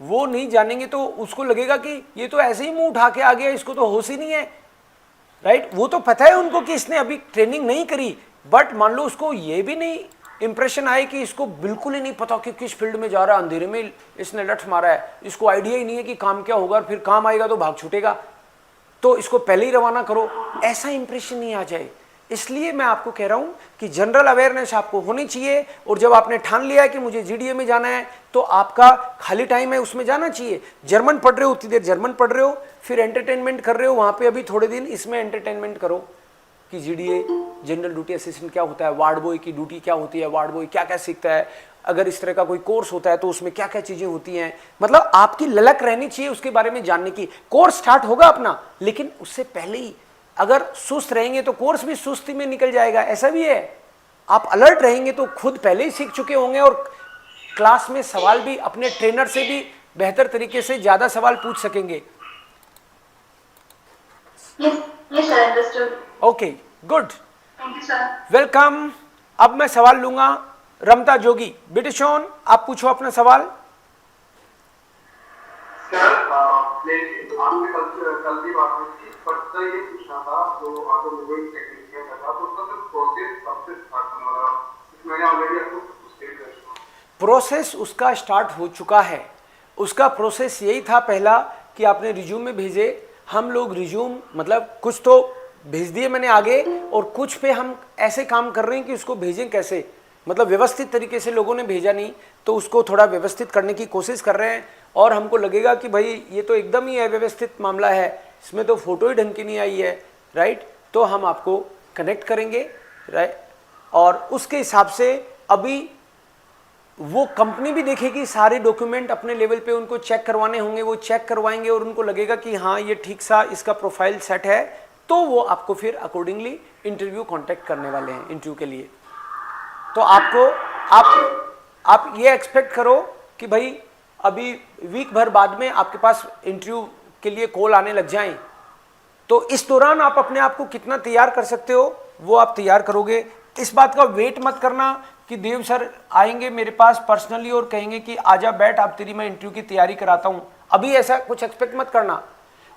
वो नहीं जानेंगे तो उसको लगेगा कि ये तो ऐसे ही मुंह उठा के आ गया, इसको तो होश ही नहीं है, राइट। वो तो पता है उनको कि इसने अभी ट्रेनिंग नहीं करी, बट मान लो उसको ये भी नहीं इंप्रेशन आए कि इसको बिल्कुल ही नहीं पता कि किस फील्ड में जा रहा है, अंधेरे में इसने लठ मारा है, इसको आइडिया ही नहीं है कि काम क्या होगा, फिर काम आएगा तो भाग छूटेगा, तो इसको पहले ही रवाना करो, ऐसा इंप्रेशन नहीं आ जाए। इसलिए मैं आपको कह रहा हूं कि जनरल अवेयरनेस आपको होनी चाहिए, और जब आपने ठान लिया है कि मुझे GDA में जाना है तो आपका खाली टाइम है उसमें जाना चाहिए। जर्मन पढ़ रहे हो उतनी देर जर्मन पढ़ रहे हो, फिर एंटरटेनमेंट कर रहे हो वहां पे अभी थोड़े दिन इसमें एंटरटेनमेंट करो कि GDA जनरल ड्यूटी असिस्टेंट क्या होता है, वार्ड बॉय की ड्यूटी क्या होती है, वार्ड बॉय क्या क्या सीखता है, अगर इस तरह का कोई कोर्स होता है तो उसमें क्या क्या चीजें होती हैं, मतलब आपकी ललक रहनी चाहिए उसके बारे में जानने की। कोर्स स्टार्ट होगा अपना, लेकिन उससे पहले ही अगर सुस्त रहेंगे तो कोर्स भी सुस्ती में निकल जाएगा, ऐसा भी है। आप अलर्ट रहेंगे तो खुद पहले ही सीख चुके होंगे, और क्लास में सवाल भी अपने ट्रेनर से भी बेहतर तरीके से ज़्यादा सवाल पूछ सकेंगे। Yes sir, understood. Okay, good, Thank you sir. Welcome. अब मैं सवाल लूंगा रमता जोगी। बिटिशोन, आप पूछो अपना सवाल। सर आपने कल भी बात हुई थी, बट ये पूछना था जो ऑटोमोबाइल टेक्नीशियन का था, तो उसका सर प्रोसेस कब से स्टार्ट होने वाला? मैंने ऑलरेडी आपको स्टेट कर दिया। प्रोसेस उसका स्टार्ट हो चुका है। उसका प्रोसेस यही था पहला कि आपने रिज्यूम में भेजे, हम लोग रिज्यूम मतलब कुछ तो भेज दिए मैंने आगे, और कुछ पे हम ऐसे काम कर रहे हैं कि उसको भेजें कैसे, मतलब व्यवस्थित तरीके से लोगों ने भेजा नहीं, तो उसको थोड़ा व्यवस्थित करने की कोशिश कर रहे हैं। और हमको लगेगा कि भाई ये तो एकदम ही अव्यवस्थित मामला है, इसमें तो फ़ोटो ही ढंग की नहीं आई है, राइट, तो हम आपको कनेक्ट करेंगे, राइट। और उसके हिसाब से अभी वो कंपनी भी देखेगी, सारे डॉक्यूमेंट अपने लेवल पे उनको चेक करवाने होंगे, वो चेक करवाएंगे और उनको लगेगा कि हाँ ये ठीक सा इसका प्रोफाइल सेट है, तो वो आपको फिर अकॉर्डिंगली इंटरव्यू कांटेक्ट करने वाले हैं इंटरव्यू के लिए। तो आपको आप ये एक्सपेक्ट करो कि भाई अभी वीक भर बाद में आपके पास इंटरव्यू के लिए कॉल आने लग जाएं। तो इस दौरान आप अपने आप को कितना तैयार कर सकते हो वो आप तैयार करोगे। इस बात का वेट मत करना कि देव सर आएंगे मेरे पास पर्सनली और कहेंगे कि आजा बैठ, आप तेरी मैं इंटरव्यू की तैयारी कराता हूं। अभी ऐसा कुछ एक्सपेक्ट मत करना,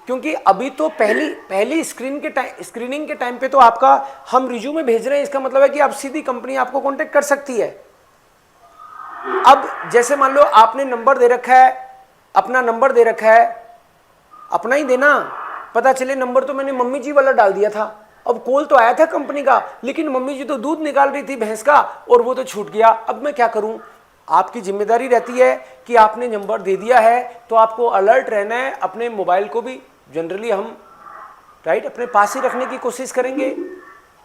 क्योंकि अभी तो पहली स्क्रीनिंग के टाइम पे तो आपका हम रिज्यूमे भेज रहे हैं, इसका मतलब है कि आप सीधी कंपनी आपको कांटेक्ट कर सकती है। अब जैसे मान लो आपने नंबर दे रखा है, अपना नंबर दे रखा है, अपना ही देना, पता चले नंबर तो मैंने मम्मी जी वाला डाल दिया था, अब कॉल तो आया था कंपनी का, लेकिन मम्मी जी तो दूध निकाल रही थी भैंस का और वो तो छूट गया, अब मैं क्या करूं। आपकी जिम्मेदारी रहती है कि आपने नंबर दे दिया है तो आपको अलर्ट रहना है। अपने मोबाइल को भी जनरली हम राइट अपने पास ही रखने की कोशिश करेंगे।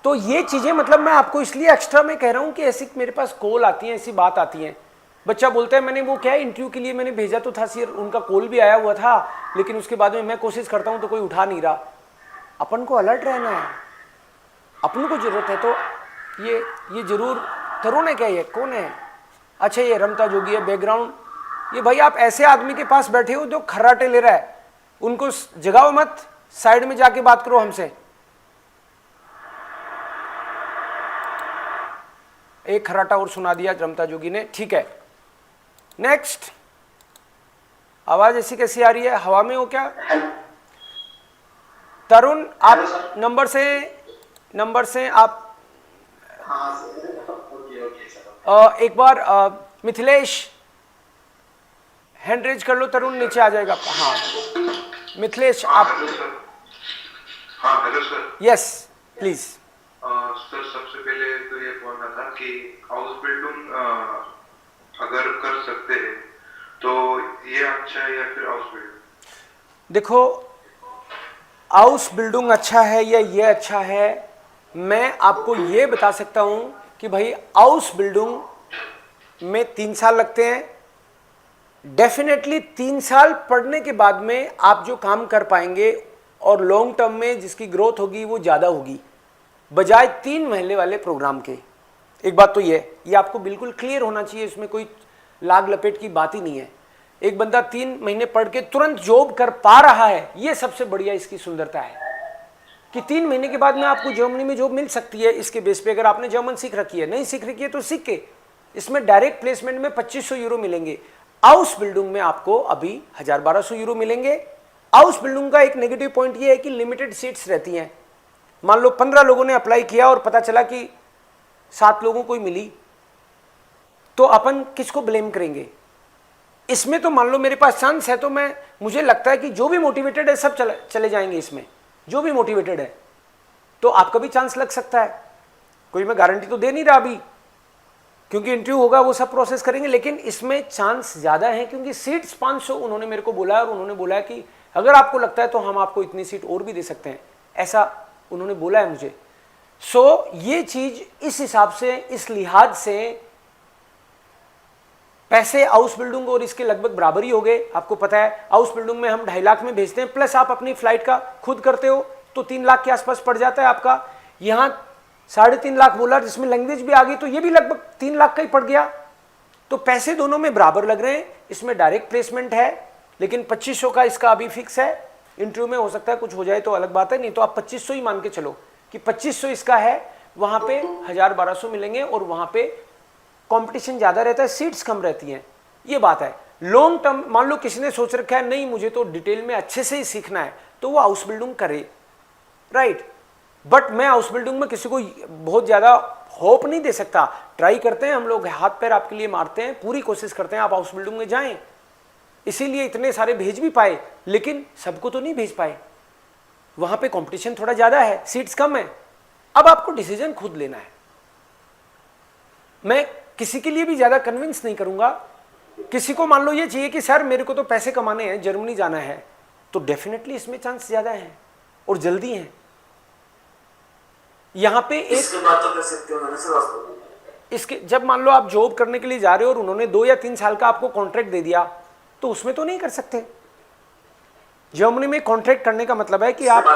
तो ये चीज़ें मतलब मैं आपको इसलिए एक्स्ट्रा में कह रहा हूँ कि ऐसी मेरे पास कॉल आती हैं, ऐसी बात आती है, बच्चा बोलता है मैंने वो क्या है इंटरव्यू के लिए मैंने भेजा तो था सर, उनका कॉल भी आया हुआ था, लेकिन उसके बाद में मैं कोशिश करता हूँ तो कोई उठा नहीं रहा। अपन को अलर्ट रहना है, अपन को जरूरत है। तो ये जरूर तरुण है क्या, ये कौन है? अच्छा ये रमता जोगी है बैकग्राउंड। ये भाई आप ऐसे आदमी के पास बैठे हो जो खर्राटे ले रहा है, उनको जगाओ मत, साइड में जाके बात करो हमसे। एक खर्राटा और सुना दिया रमता जोगी ने, ठीक है। नेक्स्ट, आवाज ऐसी कैसी आ रही है, हवा में हो क्या? तरुण आप नंबर से आप एक बार मिथिलेश हैंड रेज कर लो, तरुण नीचे आ जाएगा। हाँ मिथिलेश आप। हाँ hello sir. Yes please. Sir सबसे पहले तो ये बोलना था कि हाउस बिल्डिंग अगर कर सकते हैं तो ये अच्छा है या फिर हाउस बिल्डिंग? देखो हाउस बिल्डिंग अच्छा है या ये अच्छा है, मैं आपको ये बता सकता हूं कि भाई हाउस बिल्डिंग में 3 साल लगते हैं। डेफिनेटली 3 साल पढ़ने के बाद में आप जो काम कर पाएंगे और लॉन्ग टर्म में जिसकी ग्रोथ होगी वो ज़्यादा होगी बजाय 3 महीने वाले प्रोग्राम के। एक बात तो ये आपको बिल्कुल क्लियर होना चाहिए, इसमें कोई लाग लपेट की बात ही नहीं है। एक बंदा 3 महीने पढ़ के तुरंत जॉब कर पा रहा है, ये सबसे बढ़िया इसकी सुंदरता है कि 3 महीने के बाद में आपको जर्मनी में जॉब मिल सकती है। इसके बेस पे अगर आपने जर्मन सीख रखी है, नहीं सीख रखी है तो सीख के इसमें डायरेक्ट प्लेसमेंट में 2500 यूरो मिलेंगे। हाउस बिल्डिंग में आपको अभी 1000-1200 यूरो मिलेंगे। हाउस बिल्डिंग का एक नेगेटिव पॉइंट ये है कि लिमिटेड सीट्स रहती हैं। मान लो 15 लोगों ने अप्लाई किया और पता चला कि 7 लोगों को ही मिली, तो अपन किसको ब्लेम करेंगे? इसमें तो मान लो मेरे पास चांस है तो मुझे लगता है कि जो भी मोटिवेटेड है सब चले जाएंगे इसमें, जो भी मोटिवेटेड है, तो आपका भी चांस लग सकता है। कोई मैं गारंटी तो दे नहीं रहा अभी, क्योंकि इंटरव्यू होगा वो सब प्रोसेस करेंगे, लेकिन इसमें चांस ज़्यादा है क्योंकि सीट्स 500 उन्होंने मेरे को बोला है और उन्होंने बोला है कि अगर आपको लगता है तो हम आपको इतनी सीट और भी दे सकते हैं, ऐसा उन्होंने बोला है मुझे। सो ये चीज़ इस हिसाब से, इस लिहाज से पैसे हाउस बिल्डिंग और इसके लगभग बराबर ही हो गए। आपको पता है हाउस बिल्डिंग में हम 2.5 लाख में भेजते हैं, प्लस आप अपनी फ्लाइट का खुद करते हो तो 3 लाख के आसपास पड़ जाता है आपका। यहाँ 3.5 लाख बोला जिसमें लैंग्वेज भी आ गई तो ये भी लगभग 3 लाख का ही पड़ गया। तो पैसे दोनों में बराबर लग रहे हैं। इसमें डायरेक्ट प्लेसमेंट है, लेकिन 2500 का इसका अभी फिक्स है। इंटरव्यू में हो सकता है कुछ हो जाए तो अलग बात है, नहीं तो आप 2500 ही मान के चलो कि 2500 इसका है, वहां पे 1000-1200 मिलेंगे और वहां पे कंपटीशन ज्यादा रहता है, सीट्स कम रहती हैं, ये बात है। लॉन्ग टर्म मान लो किसी ने सोच रखा है नहीं मुझे तो डिटेल में अच्छे से ही सीखना है, तो वो हाउस बिल्डिंग करे, राइट। बट मैं हाउस बिल्डिंग में किसी को बहुत ज्यादा होप नहीं दे सकता। ट्राई करते हैं हम लोग, हाथ पैर आपके लिए मारते हैं, पूरी कोशिश करते हैं आप हाउस बिल्डिंग में जाएं, इसीलिए इतने सारे भेज भी पाए, लेकिन सबको तो नहीं भेज पाए, वहां पे कंपटीशन थोड़ा ज्यादा है, सीट्स कम है। अब आपको डिसीजन खुद लेना है। मैं किसी के लिए भी ज्यादा कन्विंस नहीं करूंगा। किसी को मान लो ये चाहिए कि सर मेरे को तो पैसे कमाने हैं, जर्मनी जाना है, तो डेफिनेटली इसमें चांस ज्यादा है और जल्दी है। यहां पे एक इसके बाद तो कर सकते हो ना सर, इसके जब मान लो आप जॉब करने के लिए जा रहे हो और उन्होंने 2 या 3 साल का आपको कॉन्ट्रैक्ट दे दिया, तो उसमें तो नहीं कर सकते। जर्मनी में कॉन्ट्रैक्ट करने का मतलब है कि आप,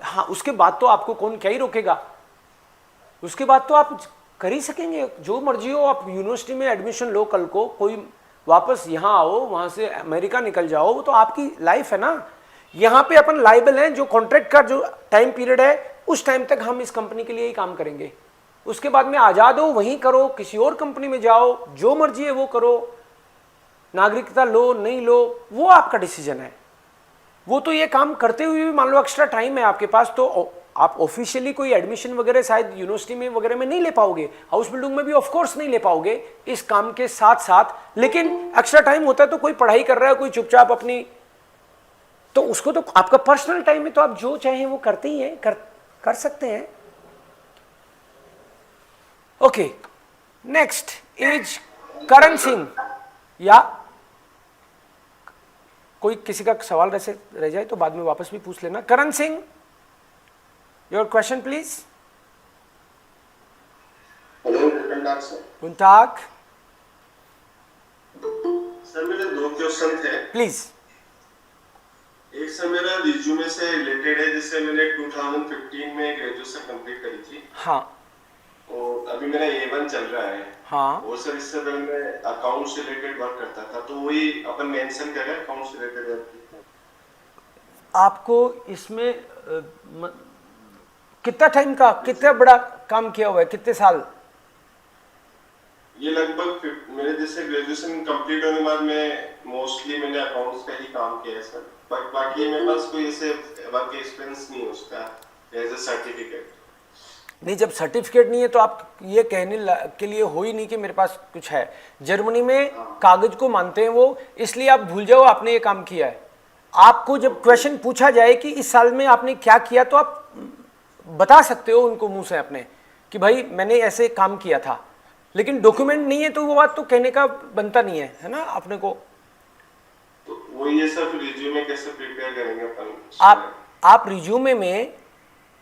हाँ, उसके बाद तो आपको कौन क्या ही रोकेगा, उसके बाद तो आप कर ही सकेंगे जो मर्जी हो। आप यूनिवर्सिटी में एडमिशन लो, कल को कोई वापस यहाँ आओ, वहां से अमेरिका निकल जाओ, वो तो आपकी लाइफ है ना। यहाँ पे अपन लाइबल हैं, जो कॉन्ट्रैक्ट का जो टाइम पीरियड है उस टाइम तक हम इस कंपनी के लिए ही काम करेंगे, उसके बाद में आजाद हो, वहीं करो, किसी और कंपनी में जाओ, जो मर्जी है वो करो, नागरिकता लो नहीं लो वो आपका डिसीजन है। वो तो ये काम करते हुए भी मान लो एक्स्ट्रा टाइम है आपके पास, तो आप ऑफिशियली कोई एडमिशन वगैरह शायद यूनिवर्सिटी में वगैरह में नहीं ले पाओगे, हाउस बिल्डिंग में भी ऑफ कोर्स नहीं ले पाओगे इस काम के साथ साथ, लेकिन एक्स्ट्रा टाइम होता है तो कोई पढ़ाई कर रहा है, कोई चुपचाप अपनी, तो उसको तो आपका पर्सनल टाइम है, तो आप जो चाहें वो करते ही हैं, कर सकते हैं। Okay, next as Karan Singh, या कोई किसी का सवाल रह जाए तो बाद में वापस भी पूछ लेना। Karan Singh, your question please. Hello, guten Tag sir. Guten Tag। Sir मेरे 2 क्वेश्चन थे प्लीज। एक सर मेरा रिज्यूमे से रिलेटेड है, जिससे मैंने 2015 में ग्रेजुएशन कंप्लीट करी थी। हाँ। और अभी मेरा A1 चल रहा है। हाँ। और सर इससे पहले मैं अकाउंट से रिलेटेड वर्क करता था, तो वही अपन मेंशन करें अकाउंट से रिलेटेड वर्क। आपको इसमें कितना टाइम का, कितना बड़ा काम किया हुआ है, कितने साल? ये लगभग मेरे जैसे ग्रेजुएशन कंप्लीट होने के बाद में मोस्टली मैंने अकाउंट्स का ही काम किया है सर, पर बाकी मेरे पास कोई ऐसे वर्क एक्सपीरियंस नहीं है उसका एज अ सर्टिफिकेट। नहीं, जब सर्टिफिकेट नहीं है तो आप ये कहने के लिए हो ही नहीं कि मेरे पास कुछ है। जर्मनी में कागज को मानते हैं वो, इसलिए आप भूल जाओ आपने ये काम किया है। आपको जब क्वेश्चन पूछा जाए कि इस साल में आपने क्या किया, तो आप बता सकते हो उनको मुंह से अपने कि भाई मैंने ऐसे काम किया था, लेकिन डॉक्यूमेंट नहीं है तो वो बात तो कहने का बनता नहीं है ना अपने को। तो वो ये सब रिज्यूमे कैसे प्रिपेयर करेंगे अपन? आप रिज्यूमे में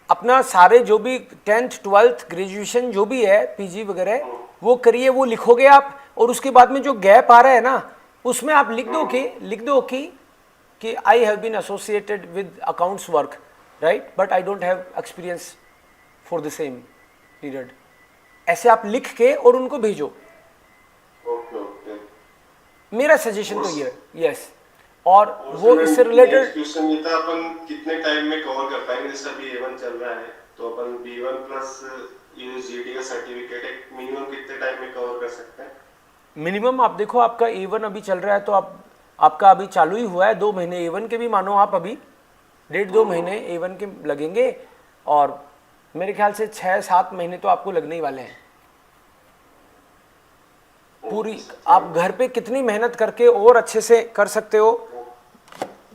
अपना सारे जो भी 10th 12th ग्रेजुएशन जो भी है, पीजी वगैरह वो करिए, वो लिखोगे आप, और उसके बाद में जो गैप आ रहा है ना उसमें आप लिख दो कि I have been associated with accounts work, right, but I don't have experience for the same period. ऐसे आप लिख के और उनको भेजो। ओके। मेरा सजेशन तो ये है। यस। और वो इससे रिलेटेड क्वेश्चन ये था, अपन कितने टाइम में कवर कर पाएंगे? जैसे अभी A1 चल रहा है तो अपन B1 प्लस USGD का सर्टिफिकेट एक मिनिमम कितने टाइम में कवर कर सकते हैं? मिनिमम आप देखो, आपका A1 अभी चल रहा है तो आपका अभी चालू ही हुआ है, 2 महीने A1 के भी मानो आप अभी 1.5-2 महीने A1 के लगेंगे, और मेरे ख्याल से 6-7 महीने तो आपको लगने ही वाले हैं। पूरी आप घर पे कितनी मेहनत करके और अच्छे से कर सकते हो,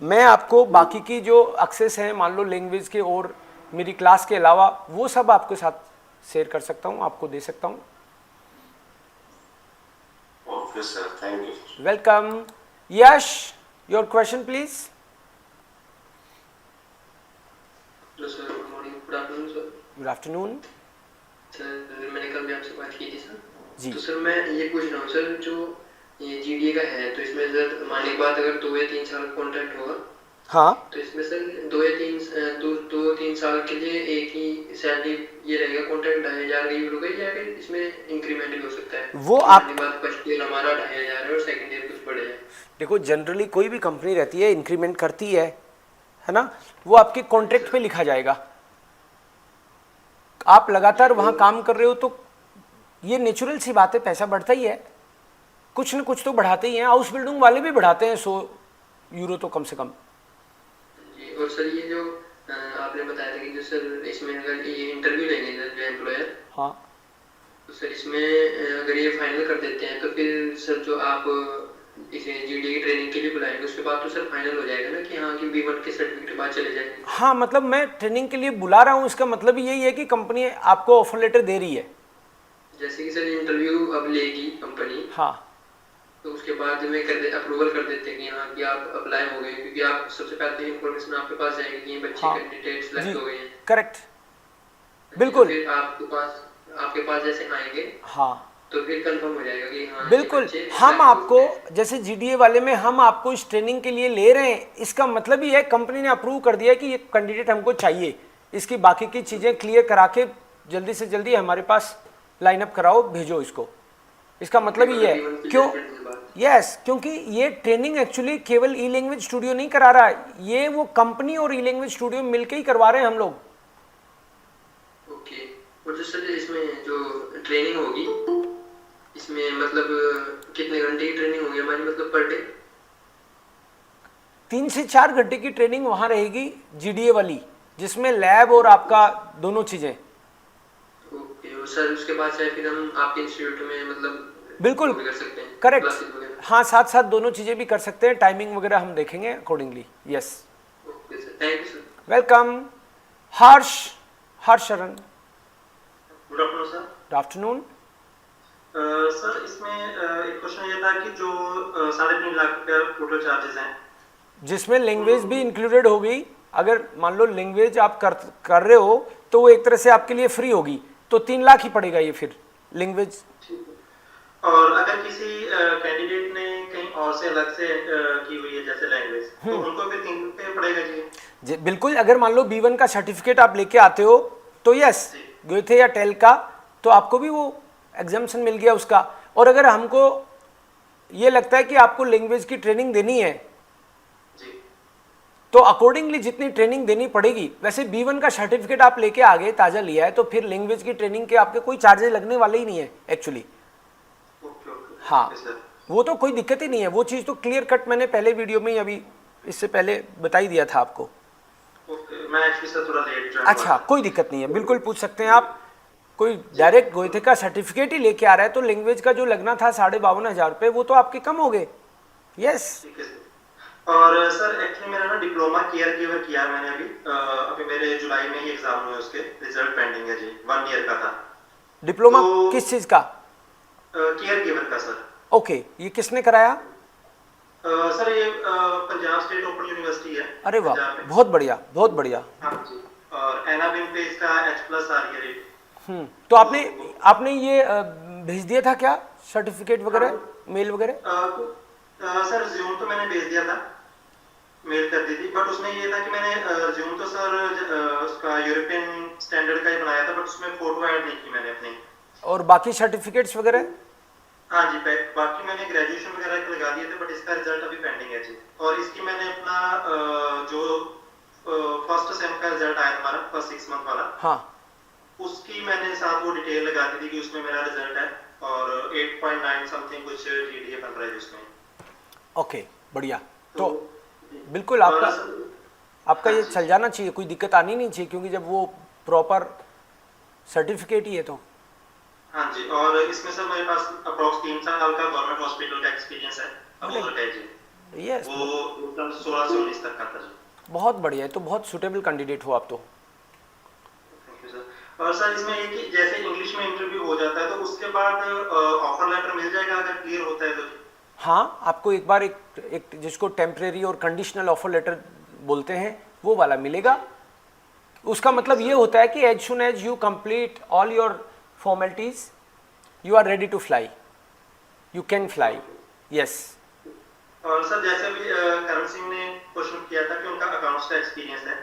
मैं आपको बाकी की जो एक्सेस है मान लो लैंग्वेज के और मेरी क्लास के अलावा वो सब आपके साथ शेयर कर सकता हूँ, आपको दे सकता हूँ। Okay sir, thank you. Welcome. Yash, your question please. Hello sir, good morning, good afternoon sir. Good afternoon. Sir मैंने कल भी आपसे बात की थी सर जी। तो सर मैं ये पूछ रहा हूँ सर, जो ये GDA का है तो इसमें सर मानने की बात अगर 2 या 3 साल कॉन्ट्रैक्ट होगा हाँ तो इसमें सर 2 या 3 साल के लिए एक ही सैलरी ये रहेगा, कॉन्ट्रैक्ट 2,500 यूरो का, या फिर इसमें इंक्रीमेंट भी हो सकता है? वो आप पहली बात फर्स्ट ईयर हमारा 2,500 है और सेकंड ईयर कुछ बढ़े है। देखो, जनरली कोई भी कंपनी रहती है इंक्रीमेंट करती है ना, वो आपके कॉन्ट्रैक्ट पे लिखा जाएगा। आप लगातार वहां काम कर रहे हो तो ये नेचुरल सी बात है, पैसा बढ़ता ही है, कुछ न कुछ तो बढ़ाते ही हैं। हाउस बिल्डिंग वाले भी बढ़ाते हैं 100 यूरो तो कम से कम। जी, और सर ये जो आपने बताया था कि जो सर इसमें अगर ये इंटरव्यू लेंगे जो एम्प्लॉयर, हाँ तो सर इसमें अगर ये फाइनल कर देते हैं तो फिर सर जो आप इसे जीडीए की ट्रेनिंग के लिए बुलाएंगे उसके बाद तो सर फाइनल हो जाएगा ना कि हाँ कि B1 के सर्टिफिकेट के बाद चले जाएंगे? हाँ, मतलब मैं ट्रेनिंग के लिए बुला रहा हूँ, इसका मतलब यही है कि कंपनी आपको ऑफर लेटर दे रही है। जैसे कि सर इंटरव्यू अब लेगी कंपनी, हाँ तो उसके बाद में अप्रूवल कर देते हैं कि हाँ कि आप अप्लाई हो गए, क्योंकि आप सबसे पहले इन्फॉर्मेशन आपके पास जाएगी कि ये बच्चे हाँ कैंडिडेट जी, सिलेक्ट हो गए हैं। करेक्ट, बिल्कुल। फिर आपके पास जैसे आएंगे हाँ तो फिर कंफर्म हो जाएगा कि हाँ बिल्कुल, हम आपको जैसे जीडीए वाले में हम आपको इस ट्रेनिंग के लिए ले रहे हैं, इसका मतलब ही है कंपनी ने अप्रूव कर दिया कि ये कैंडिडेट हमको चाहिए, इसकी बाकी की चीज़ें क्लियर करा के जल्दी से जल्दी हमारे पास लाइन अप कराओ, भेजो इसको। इसका मतलब ही है क्यों, यस, क्योंकि ये ट्रेनिंग एक्चुअली केवल ई लैंग्वेज स्टूडियो नहीं करा रहा है, ये वो कंपनी और ई लैंग्वेज स्टूडियो मिलकर ही करवा रहे हैं हम लोग। ओके, और जो सर इसमें जो ट्रेनिंग होगी इसमें मतलब कितने घंटे की ट्रेनिंग होगी हमारी, मतलब पर डे? 3 से 4 घंटे की ट्रेनिंग वहाँ रहेगी जीडीए वाली, जिसमें लैब और आपका दोनों चीज़ें। ओके, और सर उसके बाद चाहे फिर हम आपके इंस्टीट्यूट में मतलब बिल्कुल कर सकते हैं, करेक्ट, क्लासेस वगैरह? हाँ, साथ साथ दोनों चीज़ें भी कर सकते हैं, टाइमिंग वगैरह हम देखेंगे accordingly. Yes, okay sir, thank you sir. Welcome. Harsh Sharan, good afternoon sir. Good afternoon. Sir इसमें एक क्वेश्चन ये था कि जो 3.5 लाख रुपया टोटल चार्जेस हैं, जिसमें लैंग्वेज भी इंक्लूडेड होगी, अगर मान लो लैंग्वेज आप कर रहे हो तो वो एक तरह से आपके लिए फ्री होगी, तो 3 लाख ही पड़ेगा ये फिर लैंग्वेज। और अगर किसी कैंडिडेट ने कहीं और से अलग से की हुई है जैसे लैंग्वेज, तो उनको फिर 3 रुपये पड़ेगा जी? बिल्कुल, अगर मान लो B1 का सर्टिफिकेट आप लेके आते हो तो यस, गोएथे या टेल का, तो आपको भी वो एग्जाम्पशन मिल गया उसका। और अगर हमको ये लगता है कि आपको लैंग्वेज की ट्रेनिंग देनी है जी, तो अकॉर्डिंगली जितनी ट्रेनिंग देनी पड़ेगी, वैसे B1 का सर्टिफिकेट आप लेके आ गए, ताज़ा लिया है, तो फिर लैंग्वेज की ट्रेनिंग के आपके कोई चार्जेस लगने वाले ही नहीं है एक्चुअली। ओके ओके, हाँ, सर वो तो कोई दिक्कत ही नहीं है, वो चीज़ तो क्लियर कट मैंने पहले वीडियो में ही अभी इससे पहले बता ही दिया था आपको। ओके, मैं एक्चुअली सर थोड़ा लेट ज्वाइन अच्छा, कोई दिक्कत नहीं है, बिल्कुल पूछ सकते हैं आप। कोई डायरेक्ट गोएथे का सर्टिफिकेट ही लेके आ रहा है तो लैंग्वेज का जो लगना था 52,500 रुपये, वो तो आपके कम हो गए। यस, ठीक है सर। और सर एक्चुअली मेरा ना डिप्लोमा केयर गिवर किया मैंने अभी मेरे जुलाई में ही एग्जाम हुए, उसके रिजल्ट पेंडिंग है जी, 1 ईयर का था। डिप्लोमा तो किस चीज़ का? केयर गिवर का सर। ओके, ये किसने कराया? सर ये पंजाब स्टेट ओपन यूनिवर्सिटी है। अरे वाह, पंजाब में। बहुत बढ़िया, बहुत बढ़िया। हाँ जी, और एनाबिन पे इसका H+ आ रही है रेट। तो आपने ये भेज दिया था क्या सर्टिफिकेट वगैरह, मेल वगैरह? सर रिज्यूम तो मैंने भेज दिया था, मेल कर दी थी, बट उसमें ये था कि मैंने रिज्यूम तो सर उसका यूरोपियन स्टैंडर्ड का ही बनाया था, बट उसमें फोटो ऐड नहीं की मैंने अपनी। और बाकी सर्टिफिकेट्स वगैरह? हाँ जी, बाकी मैंने ग्रेजुएशन वगैरह के लगा दिए थे, बट इसका रिजल्ट अभी पेंडिंग है जी। और इसकी मैंने अपना जो फर्स्ट सेम का रिजल्ट आया हमारा फर्स्ट 6 मंथ वाला, हाँ, उसकी मैंने साथ वो डिटेल लगा दी थी कि उसमें मेरा रिजल्ट है, और 8.9 समथिंग कुछ GDA बन रहा है उसमें। ओके, बढ़िया। तो बिल्कुल आपका ये चल जाना चाहिए, कोई दिक्कत आनी नहीं चाहिए, क्योंकि जब वो प्रॉपर सर्टिफिकेट ही है तो। हाँ जी, और इसमें सर मेरे पास अप्रॉक्स 3 साल का गवर्नमेंट हॉस्पिटल का एक्सपीरियंस है अबोहर का जी। यस, वो 16 से 19 तक का था जी। बहुत बढ़िया है, तो बहुत सूटेबल कैंडिडेट हो आप तो। Thank you sir. और सर इसमें ये कि जैसे इंग्लिश में इंटरव्यू हो जाता है तो उसके बाद ऑफर लेटर मिल जाएगा अगर क्लियर होता है तो? हाँ, आपको एक बार एक जिसको टेम्परेरी और कंडीशनल ऑफर लेटर बोलते हैं वो वाला मिलेगा। उसका मतलब ये होता है कि as soon as you complete all your formalities, you are ready to fly, you can fly. Yes, और सर जैसे अभी करण सिंह ने क्वेश्चन किया था कि उनका अकाउंट्स का एक्सपीरियंस है,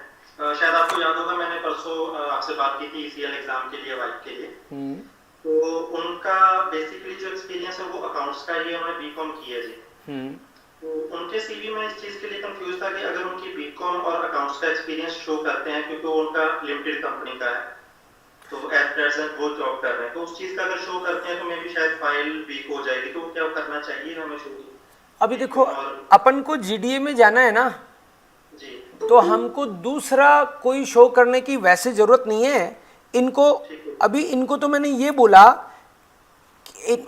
शायद आपको याद होगा मैंने परसों आपसे बात की थी ईसीएल एग्जाम के लिए, वाइफ के लिए। तो उनका बेसिकली जो एक्सपीरियंस है वो अकाउंट्स का ही है, उन्होंने बीकॉम की है जी। तो उनके सीवी में इस चीज के लिए कंफ्यूज था कि अगर उनकी बीकॉम और अकाउंट्स का एक्सपीरियंस शो करते हैं, क्योंकि वो उनका लिमिटेड कंपनी का है, तो एट प्रेजेंट वो जॉब कर रहे हैं, तो उस चीज का अगर शो करते हैं तो मे भी शायद फाइल वीक हो जाएगी, तो क्या करना चाहिए हमें शो? अभी देखो अपन को जीडीए में जाना है ना जी, तो हमको दूसरा कोई शो करने की वैसे जरूरत नहीं है इनको। अभी इनको तो मैंने ये बोला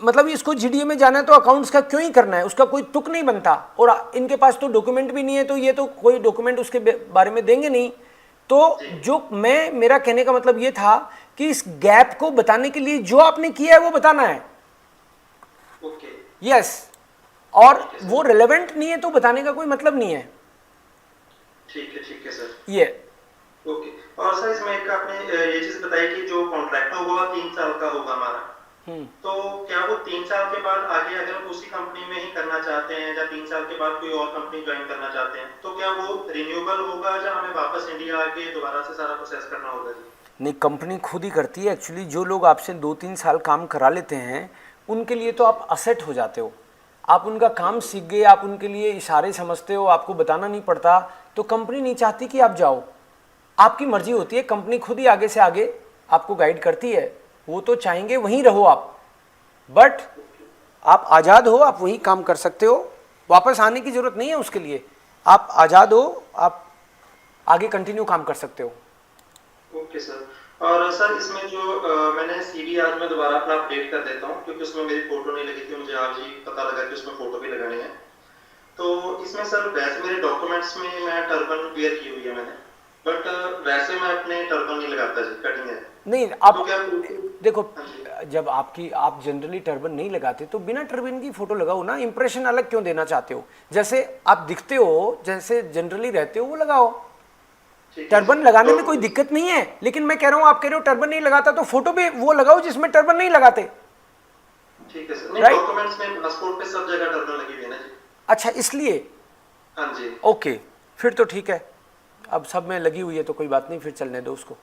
मतलब इसको जीडीए में जाना है तो अकाउंट्स का क्यों ही करना है, उसका कोई तुक नहीं बनता, और इनके पास तो डॉक्यूमेंट भी नहीं है, तो ये तो कोई डॉक्यूमेंट उसके बारे में देंगे नहीं। तो जो मेरा कहने का मतलब ये था कि इस गैप को बताने के लिए जो आपने किया है वो बताना है। ओके, यस, और वो रिलेवेंट नहीं है तो बताने का कोई मतलब नहीं है। ठीक है सर, ये ओके। और सर इसमें एक आपने ये चीज बताई कि जो कॉन्ट्रैक्ट होगा 3 साल का होगा हमारा, तो क्या वो 3 साल के बाद आगे अगर हम उसी कंपनी में ही करना चाहते हैं या 3 साल के बाद कोई और कंपनी ज्वाइन करना चाहते हैं, तो क्या वो रिन्यूएबल होगा या हमें वापस इंडिया आके दोबारा से सारा प्रोसेस करना होगा? नहीं, कंपनी खुद ही करती है एक्चुअली। जो लोग आपसे 2-3 साल काम करा लेते हैं उनके लिए तो आप असेट हो जाते हो, आप उनका काम सीख गए, आप उनके लिए इशारे समझते हो, आपको बताना नहीं पड़ता, तो कंपनी नहीं चाहती कि आप जाओ, आपकी मर्जी होती है, कंपनी खुद ही आगे से आगे आपको गाइड करती है। वो तो चाहेंगे वहीं रहो आप, बट आप आज़ाद हो, आप वहीं काम कर सकते हो, वापस आने की ज़रूरत नहीं है उसके लिए, आप आज़ाद हो, आप आगे कंटिन्यू काम कर सकते हो। Okay sir. और सर इसमें जो मैंने सीवी आज मैं दोबारा अपना अपडेट कर देता हूँ, क्योंकि उसमें मेरी फोटो नहीं लगी थी, मुझे आज ही पता लगा कि उसमें फोटो भी लगानी है। तो इसमें सर वैसे मेरे डॉक्यूमेंट्स में मैं टर्बन वेयर की हुई है मैंने, बट वैसे मैं अपने टर्बन नहीं लगाता जी, कटिंग है। नहीं, आप तो क्या देखो, जब आप जनरली टर्बन नहीं लगाते तो बिना टर्बन की फोटो लगाओ ना, इंप्रेशन अलग क्यों देना चाहते हो? जैसे आप दिखते हो, जैसे जनरली रहते हो वो लगाओ। टर्बन लगाने में कोई दिक्कत नहीं है, लेकिन मैं कह रहा हूँ, आप कह रहे हो टर्बन नहीं लगाता तो फोटो भी वो लगाओ जिसमें टर्बन नहीं लगाते। ठीक है सर, नहीं डॉक्यूमेंट्स में पासपोर्ट पे सब जगह टर्बन लगी हुई है ना जी। अच्छा, इसलिए? हाँ जी, ओके, फिर तो ठीक है, अब सब में लगी हुई है तो कोई बात नहीं, फिर चलने दो उसको।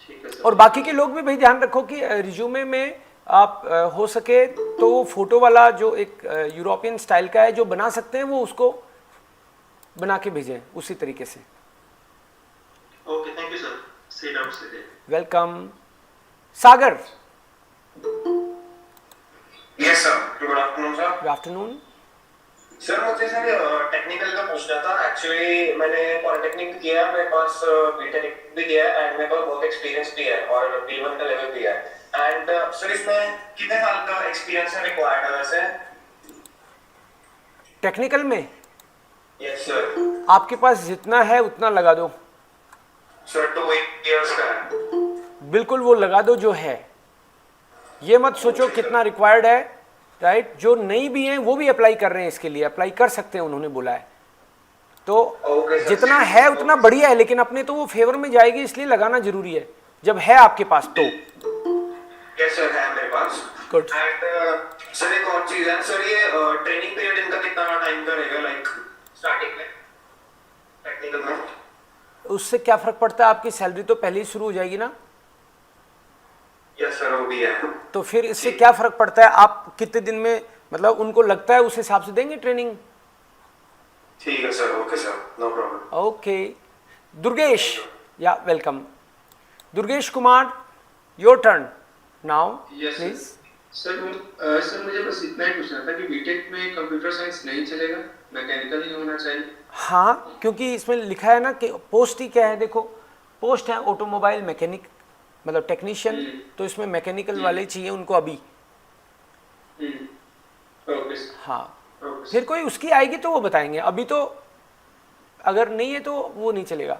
ठीक है सर। और बाकी के लोग भी भाई ध्यान रखो कि रिज्यूमे में आप हो सके तो फोटो वाला जो एक यूरोपियन स्टाइल का है जो बना सकते हैं वो उसको बना के भेजें उसी तरीके से। ओके, थैंक यू सर, सी डाउट से welcome. Sagar. Yes sir, good afternoon sir. Good afternoon sir, मुझे सर टेक्निकल का पूछना था। एक्चुअली मैंने पॉलिटेक्निक किया, मेरे पास बीटेक भी किया है एंड मेरे पास बहुत एक्सपीरियंस भी है और B1 का लेवल भी है। एंड सर इसमें कितने साल का एक्सपीरियंस है रिक्वायर्ड है वैसे टेक्निकल में? Yes sir. आपके पास जितना है उतना लगा दो सर, 2 years का है। बिल्कुल, वो लगा दो जो है, ये मत सोचो कितना रिक्वायर्ड है, राइट? जो नहीं भी हैं वो भी अप्लाई कर रहे हैं, इसके लिए अप्लाई कर सकते हैं, उन्होंने बोला है। तो जितना है उतना बढ़िया है, लेकिन अपने तो वो फेवर में जाएगी, इसलिए लगाना जरूरी है जब है आपके पास तो। यस सर, है मेरे पास। गुड। एंड सर एक और चीज है सर, ये ट्रेनिंग पीरियड इनका कितना टाइम का रहेगा, लाइक स्टार्टिंग में टेक्निकल में? उससे क्या फर्क पड़ता है, आपकी सैलरी तो पहले ही शुरू हो जाएगी ना। यस सर, वो भी है। तो फिर इससे क्या फर्क पड़ता है, आप कितने दिन में, मतलब उनको लगता है उस हिसाब से देंगे ट्रेनिंग। ठीक है sir, okay sir, no problem. Okay. Durgesh, yeah welcome. Durgesh Kumar, your turn now please. Sir मुझे बस इतना ही पूछना था कि बीटेक में कंप्यूटर साइंस नहीं चलेगा, मैकेनिकल ही होना चाहिए? हाँ, क्योंकि इसमें लिखा है ना कि पोस्ट ही क्या है, देखो पोस्ट है ऑटोमोबाइल मैकेनिक, मतलब टेक्नीशियन, तो इसमें मैकेनिकल वाले चाहिए उनको अभी। हाँ, फिर कोई उसकी आएगी तो वो बताएंगे, अभी तो अगर नहीं है तो वो नहीं चलेगा।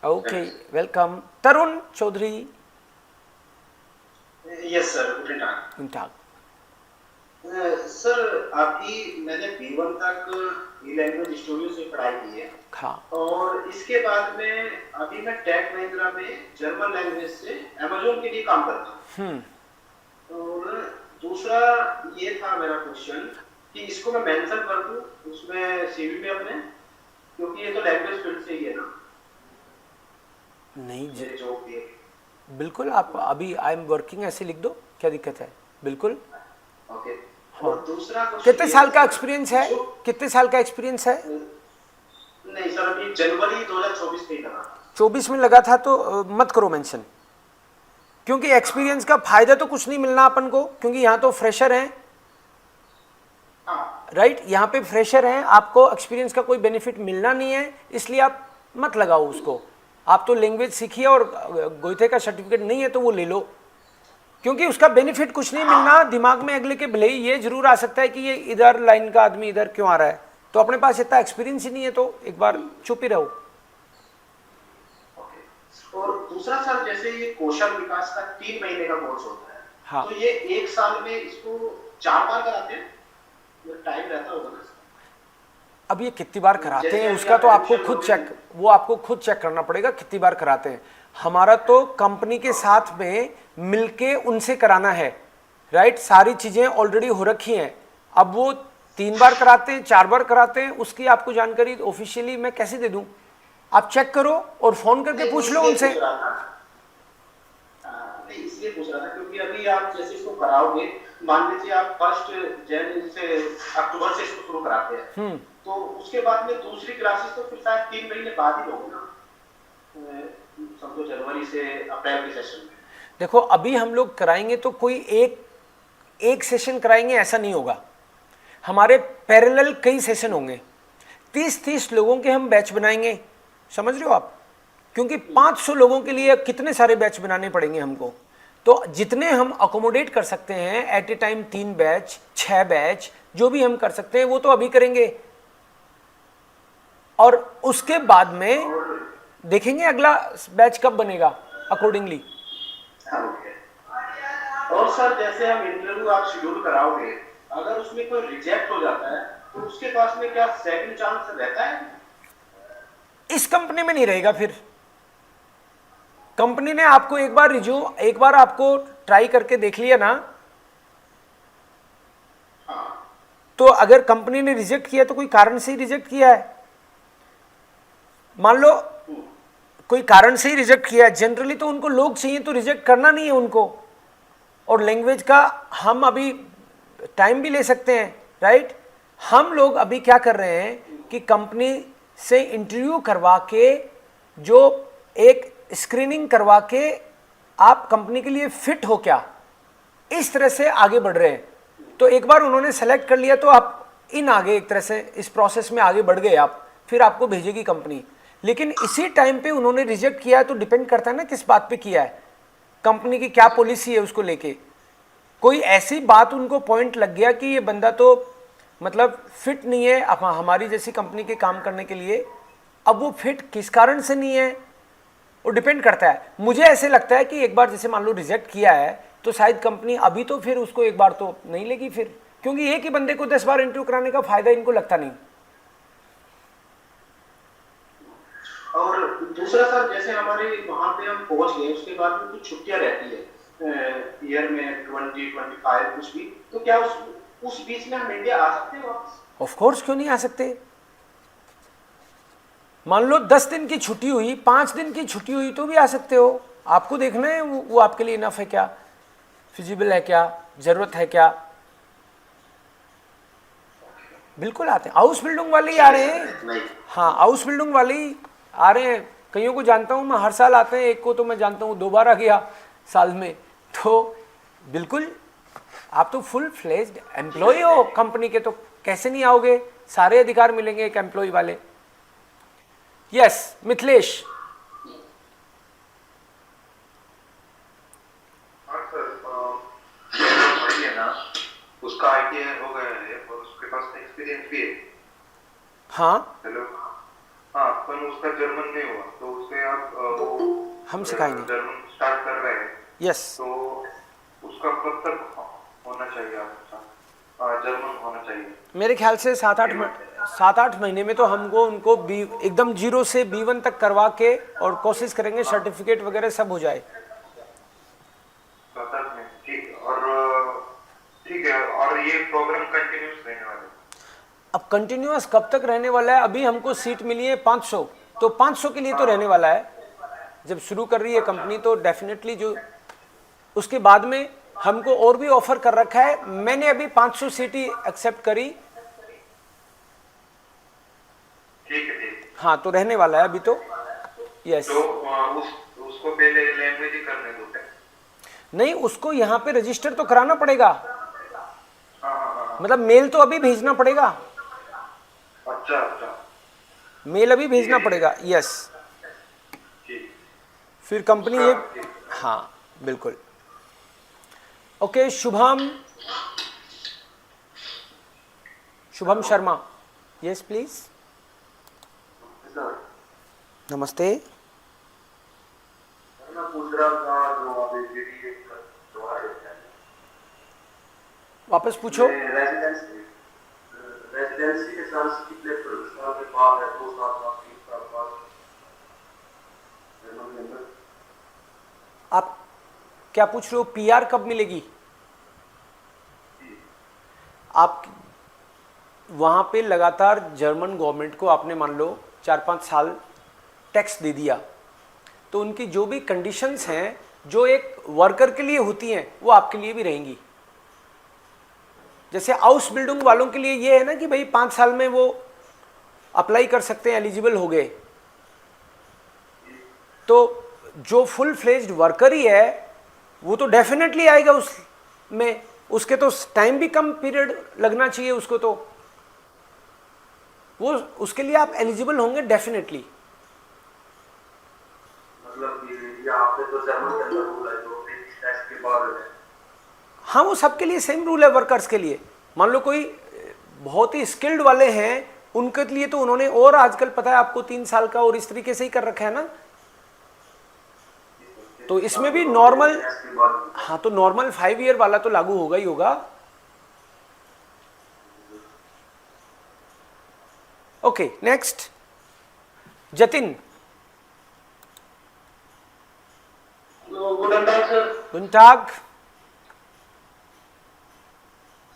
Okay, welcome. Tarun Chaudhary. Yes sir, गुड टाग। सर अभी मैंने B1 तक ई लैंग्वेज स्टूडियो से पढ़ाई की है। हाँ। और इसके बाद में अभी मैं टेक महिंद्रा में जर्मन लैंग्वेज से अमेज़न के लिए काम करता हूँ। और दूसरा ये था मेरा क्वेश्चन कि इसको मैं मेंशन कर दूं उसमें सीवी में अपने, क्योंकि ये तो लैंग्वेज फील्ड से ही है ना। नहीं ये जो भी है बिल्कुल, आप अभी आई एम वर्किंग ऐसे लिख दो, क्या दिक्कत है, बिल्कुल। ओके। हाँ। और दूसरा कितने साल का एक्सपीरियंस है, कितने साल का एक्सपीरियंस है? नहीं सर, अभी जनवरी 2024 में ही लगा। 24 में लगा था तो मत करो मेंशन, क्योंकि एक्सपीरियंस का फायदा तो कुछ नहीं मिलना अपन को, क्योंकि यहाँ तो फ्रेशर हैं, राइट, यहाँ पे फ्रेशर हैं, आपको एक्सपीरियंस का कोई बेनिफिट मिलना नहीं है, इसलिए आप मत लगाओ उसको। आप तो लैंग्वेज सीखिए और गोइथे का सर्टिफिकेट नहीं है तो वो ले लो, क्योंकि उसका बेनिफिट कुछ नहीं मिलना। दिमाग में अगले के भले ही ये जरूर आ सकता है कि ये इधर लाइन का आदमी इधर क्यों आ रहा है, तो अपने पास इतना एक्सपीरियंस ही नहीं है तो एक बार चुप ही रहो। और दूसरा सर, जैसे ये कौशल विकास का 3 महीने का कोर्स होता है, हाँ। तो ये 1 साल में इसको 4 बार कराते हैं, टाइम रहता होगा ना? अब ये कितनी बार कराते हैं उसका तो आपको खुद चेक, वो आपको खुद चेक करना पड़ेगा कितनी बार कराते हैं। हमारा तो कंपनी के साथ में मिलके उनसे कराना है, राइट, सारी चीजें ऑलरेडी हो रखी हैं। अब वो 3 बार कराते हैं, 4 बार कराते हैं, उसकी आपको जानकारी ऑफिशियली मैं कैसे दे दूं? आप चेक करो और फोन करके पूछ लो उनसे। नहीं, इसलिए पूछ रहा था क्योंकि अभी आप जैसे इसको कराओगे, मान लीजिए आप 1 जनवरी से अक्टूबर से इसको शुरू कराते हैं, तो उसके बाद में दूसरी क्लासेस तो फिर शायद 3 महीने बाद ही होगी ना, समझो जनवरी से अप्रैल के सेशन में। देखो अभी हम लोग कराएंगे तो कोई एक सेशन कराएंगे ऐसा नहीं होगा, हमारे पैरेलल कई सेशन होंगे, 30-30 लोगों के हम बैच बनाएंगे, समझ रहे हो आप, क्योंकि 500 लोगों के लिए कितने सारे बैच बनाने पड़ेंगे हमको। तो जितने हम अकोमोडेट कर सकते हैं at a time, 3 batch 6 batch जो भी हम कर सकते हैं वो तो अभी करेंगे, और उसके बाद में देखेंगे अगला बैच कब बनेगा अकॉर्डिंगली। और सर, जैसे हम इंटरव्यू आप शेड्यूल कराओगे, अगर उसमें कोई रिजेक्ट हो जाता है तो उसके पास में क्या सेकंड चांस रहता है? इस कंपनी में नहीं रहेगा। फिर कंपनी ने आपको एक बार आपको ट्राई करके देख लिया ना, तो अगर कंपनी ने रिजेक्ट किया तो कोई कारण से ही रिजेक्ट किया है, मान लो कोई कारण से ही रिजेक्ट किया है। जनरली तो उनको लोग चाहिए तो रिजेक्ट करना नहीं है उनको, और लैंग्वेज का हम अभी टाइम भी ले सकते हैं, राइट। हम लोग अभी क्या कर रहे हैं कि कंपनी से इंटरव्यू करवा के, जो एक स्क्रीनिंग करवा के आप कंपनी के लिए फिट हो क्या, इस तरह से आगे बढ़ रहे हैं। तो एक बार उन्होंने सेलेक्ट कर लिया तो आप आगे एक तरह से इस प्रोसेस में आगे बढ़ गए आप, फिर आपको भेजेगी कंपनी। लेकिन इसी टाइम पे उन्होंने रिजेक्ट किया है तो डिपेंड करता है ना किस बात पे किया है, कंपनी की क्या पॉलिसी है उसको लेके। कोई ऐसी बात उनको पॉइंट लग गया कि ये बंदा तो मतलब फिट नहीं है हमारी जैसी कंपनी के काम करने के लिए। अब वो फिट किस कारण से नहीं है वो डिपेंड करता है। मुझे ऐसे लगता है कि एक बार जैसे मान लो रिजेक्ट किया है तो शायद कंपनी अभी तो फिर उसको एक बार तो नहीं लेगी फिर, क्योंकि एक ही बंदे को 10 बार इंटरव्यू कराने का फायदा इनको लगता नहीं। और दूसरा सर, जैसे हमारे वहाँ पे हम पहुँच गए, उसके बाद में कुछ छुट्टियाँ रहती है ईयर में 20-25 कुछ भी, तो क्या उस बीच में हम इंडिया आ सकते हैं वापस? ऑफ कोर्स, क्यों नहीं आ सकते। मान लो 10 दिन की छुट्टी हुई, 5 दिन की छुट्टी हुई तो भी आ सकते हो। आपको देखना है वो आपके लिए इनफ है क्या, फिजिबल है क्या, जरूरत है क्या। बिल्कुल आते हैं, हाउस बिल्डिंग वाले ही आ रहे हैं। हाँ, हाउस बिल्डिंग वाले ही आ रहे हैं, कईयों को जानता हूँ मैं, हर साल आते हैं। एक को तो मैं जानता हूँ 2 बार आ गया साल में। तो बिल्कुल आप तो फुल फ्लेज्ड एम्प्लॉय हो कंपनी के, तो कैसे नहीं आओगे, सारे अधिकार मिलेंगे एक एम्प्लॉय वाले। यस मिथिलेश। हाँ सर, वही है ना, उसका आईटीआई हो गया है और उसके पास एक्सपीरियंस भी है। हाँ हेलो, हाँ, पर उसका जर्मन नहीं हुआ, तो उसे आप वो हम सिखाएंगे। जर्मन स्टार्ट कर रहे हैं। यस, तो उसका कब तक होना चाहिए आपका जर्मन होना चाहिए? मेरे ख्याल से 7-8 महीने में तो हमको उनको एकदम 0 से B1 तक करवा के, और कोशिश करेंगे सर्टिफिकेट वगैरह सब हो जाए। 7-8 में, ठीक। और और ये प्रोग्राम कंटिन्यूस रहने वाला है? अब कंटिन्यूअस कब तक रहने वाला है? अभी हमको सीट मिली है 500, तो 500 के लिए तो रहने वाला है। जब शुरू कर रही है कंपनी तो डेफिनेटली जो उसके बाद में हमको और भी ऑफर कर रखा है। मैंने अभी 500 सीट ही एक्सेप्ट करी। ठीक है। हाँ, तो रहने वाला है अभी तो। यस। तो उसको पहले लैंग्वेज ही करने दो? नहीं, उसको यहाँ पे रजिस्टर तो कराना पड़ेगा। हाँ। मतलब मेल तो अभी भेजना पड़ेगा। अच्छा। मेल अभी भेजना पड़ेगा। यस। फिर कंपनी ये, हाँ बिल्कुल। Okay, Shubham Sharma. Yes please. नमस्ते। मैं पूछ रहा था जो अभी जीडीए वापस पूछो। रेजिडेंसी के साल से कितने साल के बाद है? 2 साल बाद, 3 साल बाद? आप क्या पूछ रहे हो? पीआर कब मिलेगी? आप वहाँ पे लगातार जर्मन गवर्नमेंट को आपने मान लो 4-5 साल टैक्स दे दिया, तो उनकी जो भी कंडीशंस हैं जो एक वर्कर के लिए होती हैं वो आपके लिए भी रहेंगी। जैसे हाउस बिल्डिंग वालों के लिए ये है ना कि भाई 5 साल में वो अप्लाई कर सकते हैं, एलिजिबल हो गए। तो जो फुल फ्लेज्ड वर्कर ही है वो तो डेफिनेटली आएगा उसमें। उसके तो टाइम भी कम पीरियड लगना चाहिए उसको, तो वो उसके लिए आप एलिजिबल होंगे डेफिनेटली। मतलब ये आपने तो जर्मन के अंदर रूल है जो टैक्स के बाद है? हाँ, वो सबके लिए सेम रूल है। वर्कर्स के लिए मान लो कोई बहुत ही स्किल्ड वाले हैं उनके लिए तो उन्होंने, और आजकल पता है आपको 3 साल का और इस तरीके से ही कर रखा है ना। तो इसमें भी नॉर्मल, हाँ तो नॉर्मल 5 ईयर वाला तो लागू होगा ही होगा। Okay, next Jatin. गुड टाग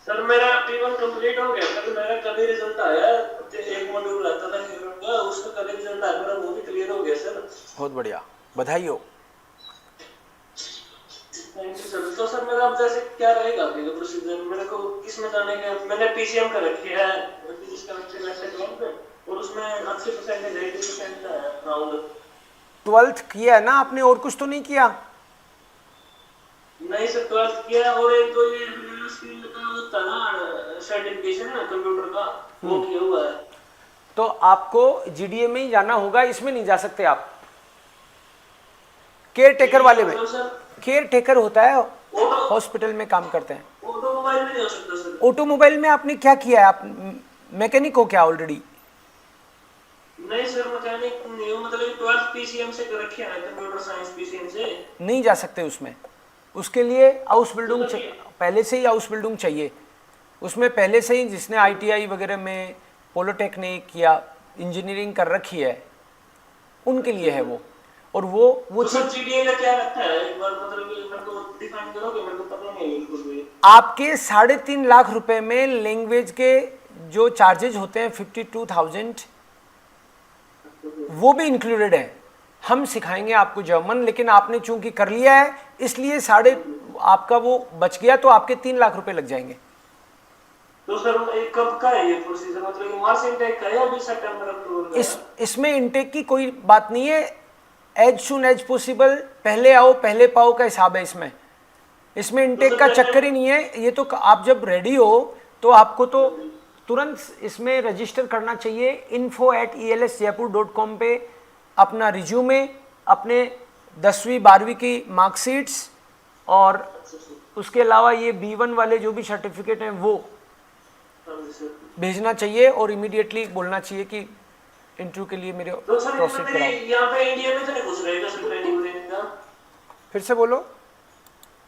सर। मेरा P1 कंप्लीट हो गया सर। मेरा कभी रिजल्ट आया, एक मॉड्यूल रहता था P1 का, उसका कभी रिजल्ट आया, मेरा वो भी क्लियर हो गया सर। बहुत बढ़िया, बधाई हो। Thank you sir. तो सर मेरा अब जैसे क्या रहेगा अभी का प्रोसीजर? मेरे को किसमें जाने का? मैंने PCM का रखी है, फिजिक्स केमिस्ट्री मैथ्स पे, और उसमें 80% 80% है राउंड। 12th किया है ना आपने, और कुछ तो नहीं किया? नहीं सर, 12th किया। और एक तो ये स्किल का होता ना सर्टिफिकेशन है कंप्यूटर का, वो किया हुआ है। तो आपको जीडीए में ही जाना होगा, इसमें नहीं जा सकते आप। केयर टेकर वाले में, केयर टेकर होता है, हॉस्पिटल में काम करते हैं। ऑटोमोबाइल में नहीं हो सकता सर? ऑटोमोबाइल में आपने क्या किया है? आप मैकेनिक हो क्या ऑलरेडी? नहीं सर, मैकेनिक नहीं हूं। मतलब 12th PCM से कर रखे है, कंप्यूटर साइंस PCM से। नहीं जा सकते उसमें। उसके लिए हाउस बिल्डिंग पहले से ही हाउस बिल्डिंग चाहिए। उसमें पहले से ही जिसने ITI वगैरह में पॉलिटेक्निक या इंजीनियरिंग कर रखी है उनके लिए है वो। और वो तो सर जीडीए का क्या रखा है एक बार मतलब मेरे को डिफाइन करोगे? मेरे को पता नहीं है बिल्कुल भी। आपके 3.5 लाख रुपए में लैंग्वेज के जो चार्जेज होते हैं 52,000 वो भी इंक्लूडेड है। हम सिखाएंगे आपको जर्मन, लेकिन आपने चूंकि कर लिया है इसलिए आपका वो बच गया, तो आपके 3 लाख रुपए लग जाएंगे। तो सर कब का है ये प्रोसीजर? मतलब मार्च इनटेक का है अभी सितंबर अक्टूबर का? इसमें इनटेक की कोई बात नहीं है, एज सून एज पॉसिबल, पहले आओ पहले पाओ का हिसाब है इसमें इनटेक का चक्कर ही नहीं है। ये तो आप जब रेडी हो तो आपको तो तुरंत इसमें रजिस्टर करना चाहिए। info@elsjaipur.com पे अपना रिज्यूमे, अपने 10वीं 12वीं की मार्कशीट्स और उसके अलावा ये B1 वाले जो भी सर्टिफिकेट हैं वो भेजना चाहिए और इमीडिएटली बोलना चाहिए कि इंटरव्यू के लिए मेरे प्रोसीड कराओ। यहाँ पे इंडिया में तो नहीं घुस रहेगा सर ट्रेनिंग का? फिर से बोलो।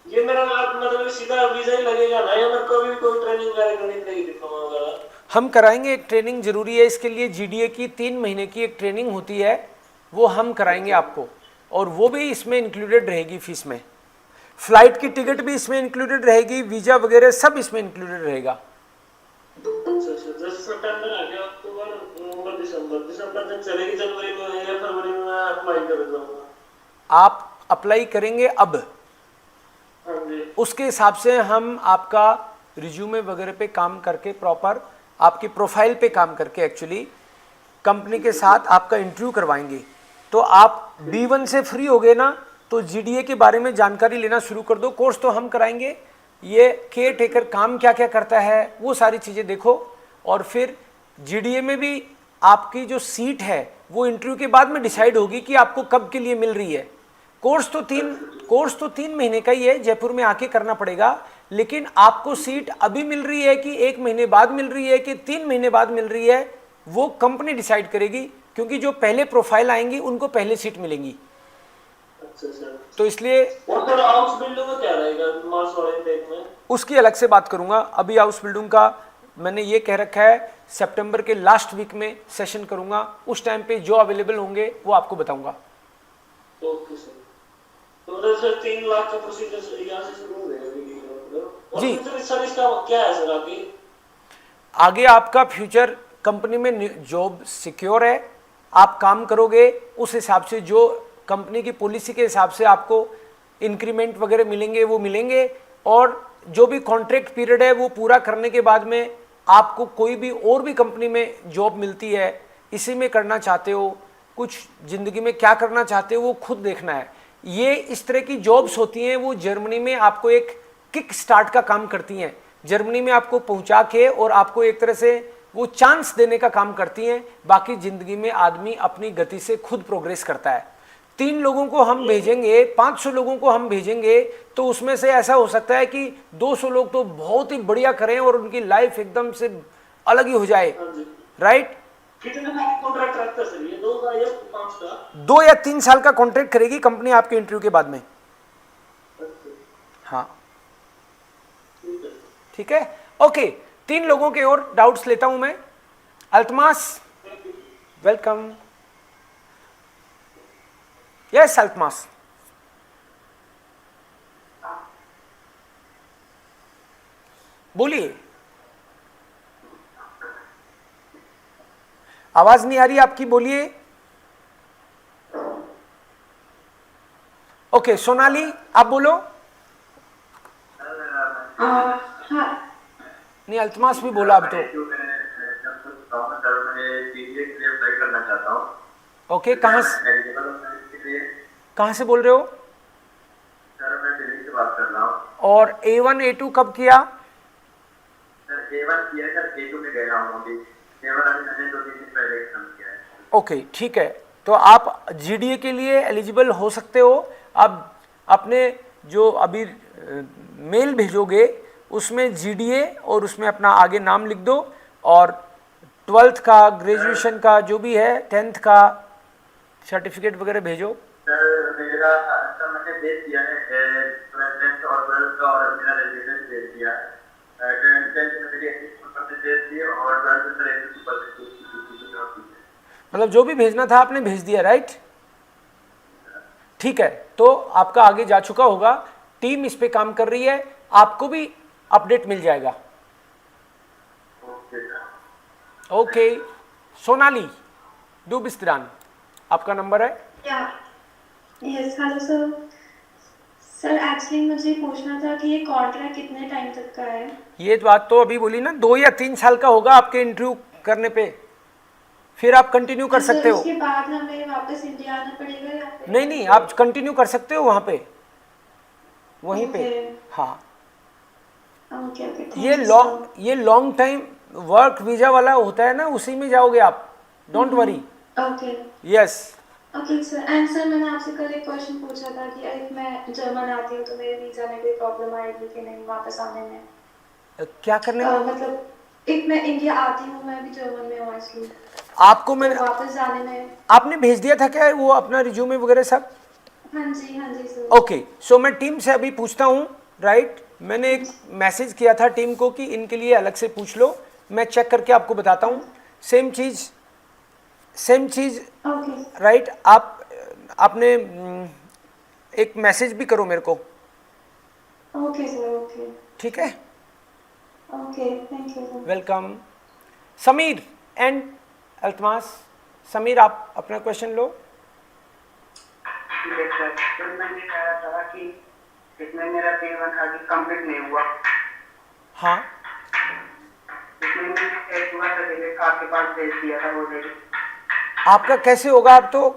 ये मेरा मतलब सीधा वीजा ही लगेगा ना, या मेरे को भी कोई ट्रेनिंग वगैरह करनी पड़ेगी डिप्लोमा वगैरह? हम कराएंगे, एक ट्रेनिंग जरूरी है इसके लिए। जीडीए की 3 महीने की एक ट्रेनिंग होती है, वो हम कराएंगे आपको, और वो भी इसमें इंक्लूडेड रहेगी फीस में। फ्लाइट की टिकट भी इसमें इंक्लूडेड रहेगी, वीजा वगैरह सब इसमें इंक्लूडेड रहेगा। अच्छा अच्छा, जैसे सितंबर आ गया, अक्टूबर, नवंबर, दिसंबर जब चलेगी जनवरी में या फरवरी में मैं अप्लाई कर दूंगा। आप अप्लाई करेंगे अब, हाँ जी। उसके हिसाब से हम आपका रिज्यूमे वगैरह पे काम करके, प्रॉपर आपकी प्रोफाइल पे काम करके एक्चुअली कंपनी के साथ आपका इंटरव्यू करवाएंगे। तो आप B1 से फ्री हो गए ना, तो GDA के बारे में जानकारी लेना शुरू कर दो। कोर्स तो हम कराएंगे, ये केयर टेकर काम क्या क्या करता है वो सारी चीज़ें देखो, और फिर GDA में भी आपकी जो सीट है वो इंटरव्यू के बाद में डिसाइड होगी कि आपको कब के लिए मिल रही है। कोर्स तो 3 महीने का ही है, जयपुर में आके करना पड़ेगा, लेकिन आपको सीट अभी मिल रही है कि 1 महीने बाद मिल रही है कि 3 महीने बाद मिल रही है, वो कंपनी डिसाइड करेगी, क्योंकि जो पहले प्रोफाइल आएंगी उनको पहले सीट मिलेंगी। अच्छा सर। तो इसलिए और सर हाउस बिल्डिंग में क्या रहेगा मार्च वाले डेट में? उसकी अलग से बात करूंगा। अभी हाउस बिल्डिंग का मैंने ये कह रखा है, सितंबर के लास्ट वीक में सेशन करूंगा, उस टाइम पे जो अवेलेबल होंगे वो आपको बताऊंगा। Okay sir. तो सर 3 लाख का प्रोसीजर यहाँ से शुरू हो जाएगा जी। सर इसका क्या है सर आगे आपका फ्यूचर कंपनी में जॉब सिक्योर है, आप काम करोगे उस हिसाब से जो कंपनी की पॉलिसी के हिसाब से आपको इंक्रीमेंट वगैरह मिलेंगे वो मिलेंगे, और जो भी कॉन्ट्रैक्ट पीरियड है वो पूरा करने के बाद में आपको कोई भी और भी कंपनी में जॉब मिलती है, इसी में करना चाहते हो, कुछ ज़िंदगी में क्या करना चाहते हो वो खुद देखना है। ये इस तरह की जॉब्स होती हैं, वो जर्मनी में आपको एक किक स्टार्ट का काम करती हैं, जर्मनी में आपको पहुंचा के और आपको एक तरह से वो चांस देने का काम करती हैं। बाकी ज़िंदगी में आदमी अपनी गति से खुद प्रोग्रेस करता है। 3 लोगों को हम भेजेंगे, 500 लोगों को हम भेजेंगे, तो उसमें से ऐसा हो सकता है कि 200 लोग तो बहुत ही बढ़िया करें और उनकी लाइफ एकदम से अलग ही हो जाए, राइट। कितने का कॉन्ट्रैक्ट रखता है सर ये? 2 का या 5 का? 2 या 3 साल का कॉन्ट्रैक्ट करेगी कंपनी आपके इंटरव्यू के बाद में। हाँ ठीक है, ओके। 3 लोगों के और डाउट्स लेता हूं मैं। अल्तमास, वेलकम। यस अल्तमास, बोलिए। आवाज नहीं आ रही आपकी, बोलिए। ओके सोनाली, आप बोलो। नहीं, अल्तमास भी बोला अब तो। ओके, कहाँ से बोल रहे हो? सर मैं दिल्ली से बात कर रहा हूँ। और A1 A2 कब किया? सर A1 किया सर, A2 में गया हूँ अभी। A1 अभी मैंने 2-3 दिन पहले एग्जाम किया है। ओके ठीक है, तो आप GDA के लिए एलिजिबल हो सकते हो। आप अपने जो अभी मेल भेजोगे उसमें GDA और उसमें अपना आगे नाम लिख दो, और 12th का, ग्रेजुएशन का जो भी है, 10th का सर्टिफिकेट वगैरह भेजो। सर मेरा सर मैंने भेज दिया है 10th और 12th का, और मेरा रेजिडेंस भेज दिया है। 10th में मेरी 80% भेज दी और 12th में सर 80% मतलब जो भी भेजना था आपने भेज दिया, राइट? ठीक है, तो आपका आगे जा चुका होगा, टीम इस पे काम कर रही है, आपको भी अपडेट मिल जाएगा। ओके सोनाली दुबिस्त्रान, आपका नंबर है? Yes hello sir. Sir actually मुझे पूछना था कि ये कॉन्ट्रैक्ट कितने टाइम तक का है? ये बात तो अभी बोली ना, 2 या 3 साल का होगा आपके इंटरव्यू करने पे, फिर आप कंटिन्यू कर सकते हो। उसके बाद हमें वापस इंडिया आना पड़ेगा या फिर? नहीं, आप कंटिन्यू कर सकते हो वहाँ पे, वहीं पे। हाँ, ये लॉन्ग टाइम वर्क वीजा वाला होता है ना, उसी में जाओगे आप, don't worry. Okay yes okay sir. And sir मैंने आपसे कल एक क्वेश्चन पूछा था कि अगर मैं जर्मन आती हूँ तो मेरे वीजा में कोई प्रॉब्लम आएगी कि नहीं वापस आने में? क्या करने में? मतलब एक मैं इंडिया आती हूँ, मैं भी जर्मन में हूँ, इसलिए आपको मैंने वापस जाने में आपने भेज दिया था क्या वो अपना रिज्यूमे वगैरह सब? हाँ जी सर। ओके, सो मैं टीम से अभी पूछता हूँ, राइट? मैंने एक मैसेज किया था टीम को कि इनके लिए अलग से पूछ लो, मैं चेक करके आपको बताता हूँ। सेम चीज़ राइट? आप आपने एक मैसेज भी करो मेरे को, ओके सर, ओके ठीक है, okay, thank you sir. Welcome. Sameer and Altamas, Sameer आप अपना क्वेश्चन लो। सर मैं ये कह रहा था कि इसमें मेरा P1 अभी कंप्लीट नहीं हुआ। हाँ, इसमें मैंने एक पूरा सर्टिफिकेट आपके पास भेज दिया था ऑलरेडी। आपका कैसे होगा, आप तो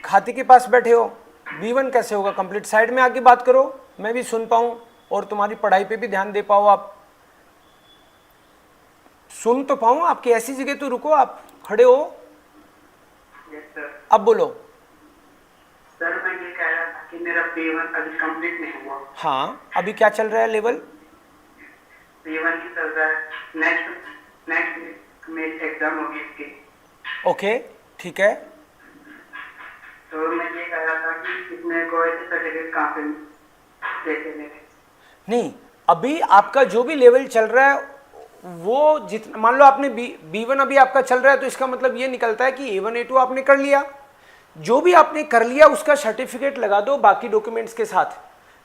खाते के पास बैठे हो, B1 कैसे होगा कंप्लीट? साइड में आके बात करो, मैं भी सुन पाऊँ और तुम्हारी पढ़ाई पे भी ध्यान दे पाओ, आप सुन तो पाऊँ आपकी। ऐसी जगह तो रुको, आप खड़े हो। Yes sir. अब बोलो। सर मैं ये कह रहा था कि मेरा P1 अभी कंप्लीट नहीं हुआ। हाँ, अभी क्या चल रहा है लेवल? P1 की चल रहा है, नेक्स्ट में एग्जाम होगी इसकी। ओके, ठीक है। तो मैं ये कह रहा था कि इसमें कोई सर्टिफिकेट कहाँ से देखे मेरे? नहीं, अभी आपका जो भी लेवल चल रहा है वो जितना, मान लो आपने B1 अभी आपका चल रहा है, तो इसका मतलब ये निकलता है कि A1 A2 आपने कर लिया। जो भी आपने कर लिया उसका सर्टिफिकेट लगा दो बाकी डॉक्यूमेंट्स के साथ।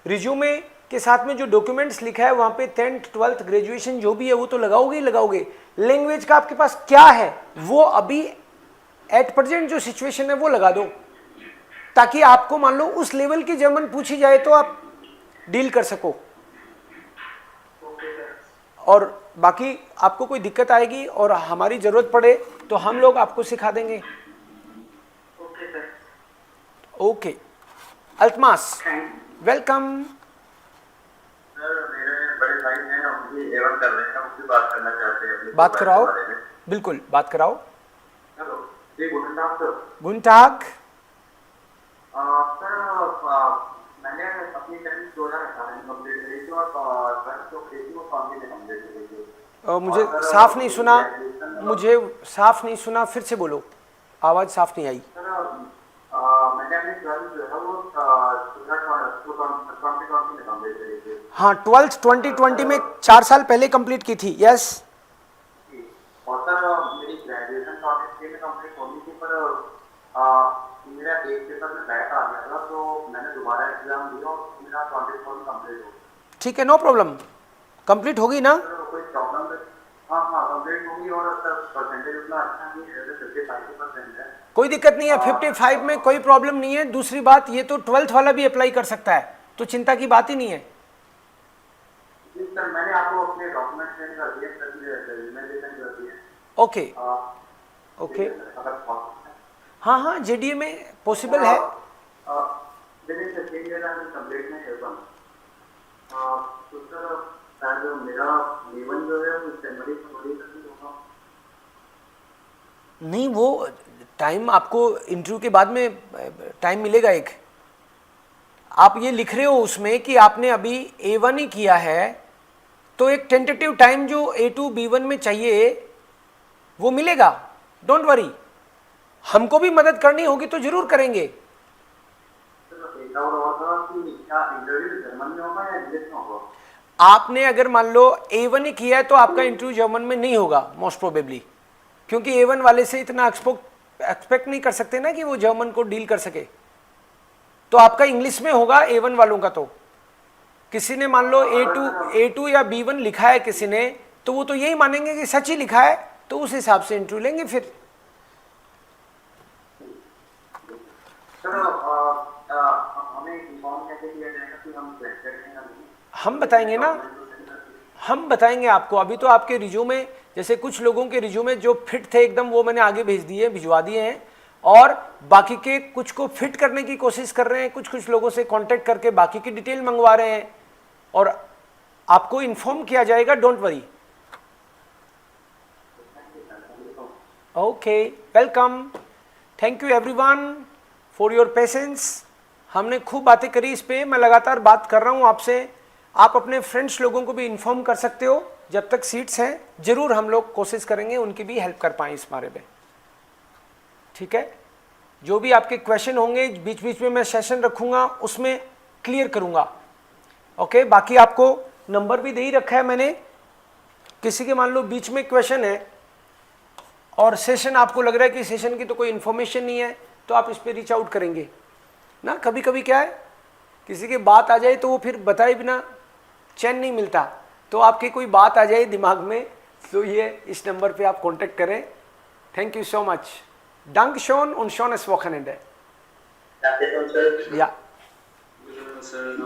रिज्यूमे के साथ में जो डॉक्यूमेंट्स लिखा है वहाँ पे 10th 12th ग्रेजुएशन जो भी है वो तो लगाओगे ही लगाओगे। लैंग्वेज का आपके पास क्या है वो अभी एट प्रेजेंट जो सिचुएशन है वो लगा दो, ताकि आपको मान लो उस लेवल की जर्मन पूछी जाए तो आप डील कर सको। और बाकी आपको कोई दिक्कत आएगी और हमारी ज़रूरत पड़े तो हम लोग आपको सिखा देंगे। Okay, Altamas welcome. सर मेरे बड़े भाई हैं, उनकी A1 कर रहे हैं, उनसे बात करना चाहते हैं अपनी बात कराओ, बिल्कुल बात कराओ। हेलो जी, गुड टाग सर। गुड टाग। सर मैंने अपनी 10th 2018 में कंप्लीट करी थी और 12th तो खेती को फॉर्म में कंप्लीट करी थी। मुझे साफ नहीं सुना, मुझे साफ नहीं सुना, फिर से बोलो, आवाज़ साफ नहीं आई। सर मैंने अपनी 12th जो है वो 2020 में कंप्लीट करी थी। हाँ, 12th 2020 में 4 साल पहले कंप्लीट की थी। यस। और सर मेरी ग्रेजुएशन 2023 में कंप्लीट होनी थी, पर मेरा एक पेपर में बैक आ गया था, तो मैंने दोबारा एग्जाम दिया और मेरा 24 में कंप्लीट हो गया। ठीक है, नो प्रॉब्लम, कंप्लीट होगी ना? कोई प्रॉब्लम? हाँ कंप्लीट होगी। और सर परसेंटेज उतना अच्छा नहीं है, 55% है। कोई दिक्कत नहीं है, 55 में कोई प्रॉब्लम नहीं है। दूसरी बात, ये तो 12th वाला भी अप्लाई कर सकता है, तो चिंता की बात ही नहीं है। जी सर, मैंने आपको अपने डॉक्यूमेंट सेंड कर दिए, रिकमेंडेशन कर दिए। ओके ओके, हाँ JDA में पॉसिबल है। कंप्लीट नहीं है तो सर मेरा B1 जो है वो जनवरी फरवरी तक ही होगा। नहीं, वो टाइम आपको इंटरव्यू के बाद में टाइम मिलेगा एक। आप ये लिख रहे हो उसमें कि आपने अभी A1 ही किया है, तो एक टेंटेटिव टाइम जो A2 B1 में चाहिए वो मिलेगा, डोंट वरी। हमको भी मदद करनी होगी तो जरूर करेंगे। आपने अगर मान लो A1 ही किया है तो आपका इंटरव्यू जर्मन में नहीं होगा मोस्ट प्रोबेबली, क्योंकि A1 वाले से इतना एक्सपेक्ट नहीं कर सकते ना कि वो जर्मन को डील कर सके। तो आपका इंग्लिश में होगा A1 वालों का। तो किसी ने मान लो A2 या B1 लिखा है किसी ने, तो वो तो यही मानेंगे कि सच ही लिखा है, तो उस हिसाब से इंटरव्यू लेंगे। फिर हम बताएंगे ना, हम बताएंगे आपको। अभी तो आपके रिज्यूमे, जैसे कुछ लोगों के रिज्यूमे जो फिट थे एकदम, वो मैंने आगे भिजवा दिए हैं, और बाकी के कुछ को फिट करने की कोशिश कर रहे हैं। कुछ लोगों से कांटेक्ट करके बाकी की डिटेल मंगवा रहे हैं, और आपको इन्फॉर्म किया जाएगा, don't worry. Okay, welcome, thank you everyone for your patience. हमने खूब बातें करी इस पे, मैं लगातार बात कर रहा हूँ आपसे। आप अपने फ्रेंड्स लोगों को भी इन्फॉर्म कर सकते हो। जब तक सीट्स हैं ज़रूर हम लोग कोशिश करेंगे उनकी भी हेल्प कर पाएँ इस बारे में, ठीक है। जो भी आपके क्वेश्चन होंगे बीच बीच में मैं सेशन रखूँगा, उसमें क्लियर करूँगा। ओके, बाकी आपको नंबर भी दे ही रखा है मैंने। किसी के मान लो बीच में क्वेश्चन है और सेशन आपको लग रहा है कि सेशन की तो कोई इन्फॉर्मेशन नहीं है, तो आप इस पर रीच आउट करेंगे ना। कभी कभी क्या है, किसी की बात आ जाए तो वो फिर बताए बिना चैन नहीं मिलता, तो आपकी कोई बात आ जाए दिमाग में तो ये इस नंबर पे आप कांटेक्ट करें। Thank you so much. Danke schön und schönes Wochenende. Danke schön, Sir. Ja. Sir